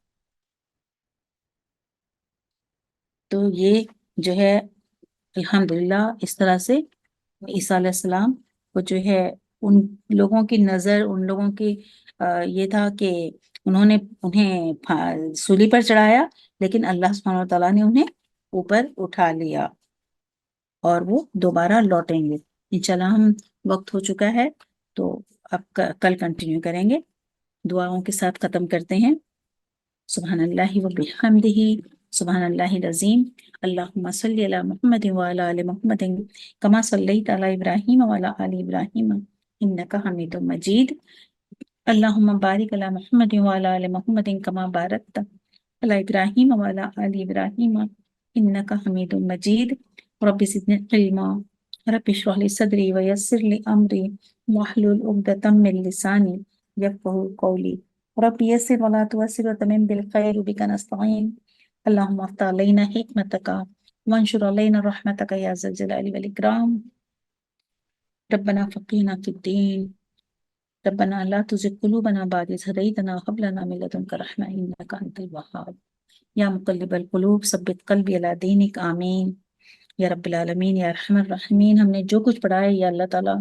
تو یہ جو ہے الحمدللہ اس طرح سے عیسیٰ علیہ السلام کو جو ہے ان لوگوں کی نظر، ان لوگوں کی یہ تھا کہ انہوں نے انہیں سولی پر چڑھایا، لیکن اللہ سبحانہ وتعالیٰ نے انہیں اوپر اٹھا لیا اور وہ دوبارہ لوٹیں گے انشاءاللہ۔ ہم وقت ہو چکا ہے تو اب کل کنٹینیو کریں گے، دعاؤں کے ساتھ ختم کرتے ہیں۔ سبحان اللہ و بحمدہ، سبحان اللہ العظیم، اللہم صلی علی محمد وعلی آل محمد کما صلیت علی ابراہیم وعلی آل ابراہیم انک حمید مجید، اللہم بارک علی محمد وعلی آل محمد کما بارکت علی ابراہیم وعلی آل ابراہیم انک حمید مجید، رب زدنی علما، رب اشرح لی صدری ویسر لی امری واحلل عقدۃ من لسانی یفقہوا قولی، رب یسر ولا تعسر وتمم بالخیر بک نستعین، اللہم افتح علینا حکمتک وانشر علینا رحمتک یا ذا الجلال والاکرام، ربنا فقہنا فی الدین، ربنا لا تزغ قلوبنا بعد إذ هديتنا وهب لنا من لدنك رحمة إنك أنت الوهاب، یا مقلب القلوب ثبت قلبی علی دینک، آمین یا رب العالمین یا ارحم الراحمین۔ ہم نے جو کچھ پڑھا ہے یا اللہ تعالیٰ،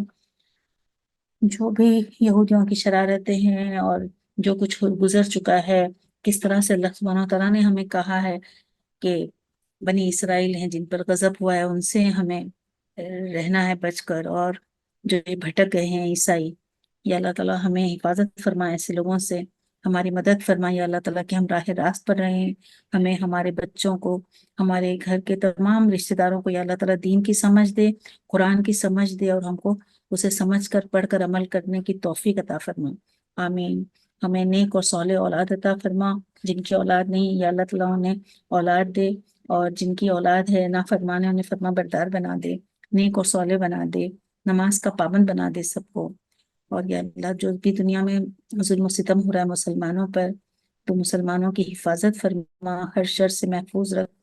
جو بھی یہودیوں کی شرارتیں ہیں اور جو کچھ گزر چکا ہے، کس طرح سے اللہ سبحانہ تعالیٰ نے ہمیں کہا ہے کہ بنی اسرائیل ہیں جن پر غضب ہوا ہے ان سے ہمیں رہنا ہے بچ کر، اور جو یہ بھٹک گئے ہیں عیسائی، یا اللہ تعالیٰ ہمیں حفاظت فرمائے ایسے لوگوں سے، ہماری مدد فرمائے یا اللہ تعالیٰ کہ ہم راہ راست پر رہیں، ہمیں، ہمارے بچوں کو، ہمارے گھر کے تمام رشتہ داروں کو یا اللہ تعالیٰ دین کی سمجھ دے، قرآن کی سمجھ دے، اور ہم کو اسے سمجھ کر پڑھ کر عمل کرنے کی توفیق عطا فرما، آمین۔ ہمیں نیک اور صالح اولاد عطا فرما، جن کی اولاد نہیں یا اللہ تعالیٰ انہیں اولاد دے، اور جن کی اولاد ہے نافرمان ہے انہیں فرما بردار بنا دے، نیک اور صالح بنا دے، نماز کا پابند بنا دے سب کو، اور یا اللہ جو بھی دنیا میں ظلم و ستم ہو رہا ہے مسلمانوں پر، تو مسلمانوں کی حفاظت فرما، ہر شر سے محفوظ رکھ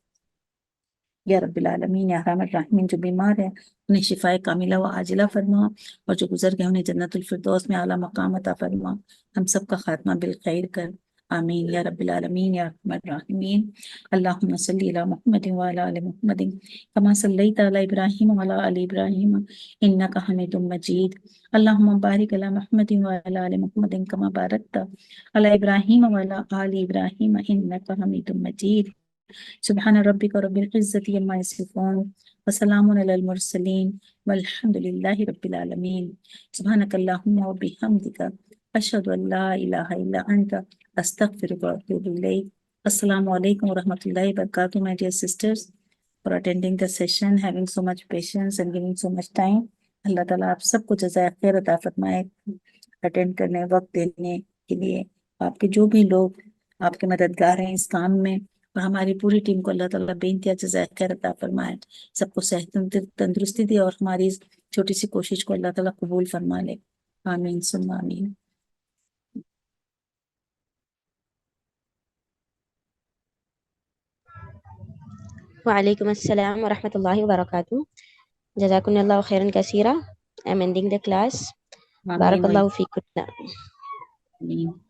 یا رب العالمین یا ارحم الراحمین۔ جو بیمار ہیں انہیں شفائے کاملہ و عاجلہ فرما، اور جو گزر گئے انہیں جنت الفردوس میں اعلیٰ مقام عطا فرما، ہم سب کا خاتمہ بالخیر کر، آمین یا رب العالمین یا ارحم الراحمین۔ اللہم صلی علی محمد وعلی آل محمد کما صلیت علی ابراہیم وعلی آل ابراہیم انک حمید مجید، اللہم بارک علی محمد وعلی آل محمد کما بارکت علی ابراہیم وعلی آل ابراہیم انک حمید مجید، سبحان ربک رب العزت عما یصفون وسلام علی المرسلین والحمد للہ رب العالمین۔ سبحانک اللہم و بحمدک، اشہد ان لا الہ الا انت، استغفرک و اتوب الیک۔ السلام علیکم ورحمۃ اللہ وبرکاتہ my dear sisters for attending the session, having so much patience and giving so much time۔ اللہ تعالیٰ آپ سب کو جزائے خیر عطا فرمائے اٹینڈ کرنے، وقت دینے کے لیے۔ آپ کے جو بھی لوگ آپ کے مددگار ہیں اس کام میں، اور ہماری پوری ٹیم کو اللہ تعالیٰ بے انتہا جزائے خیر عطا فرمائے، سب کو صحت تندرستی دے، اور ہماری اس چھوٹی سی کوشش کو اللہ تعالیٰ قبول فرما لے، آمین ثم آمین۔ وعلیکم السلام ورحمۃ اللہ وبرکاتہ۔ جزاکم اللہ خیرا کثیرا۔ I'm ending the class. بارک آمین اللہ فیکم۔ آمین۔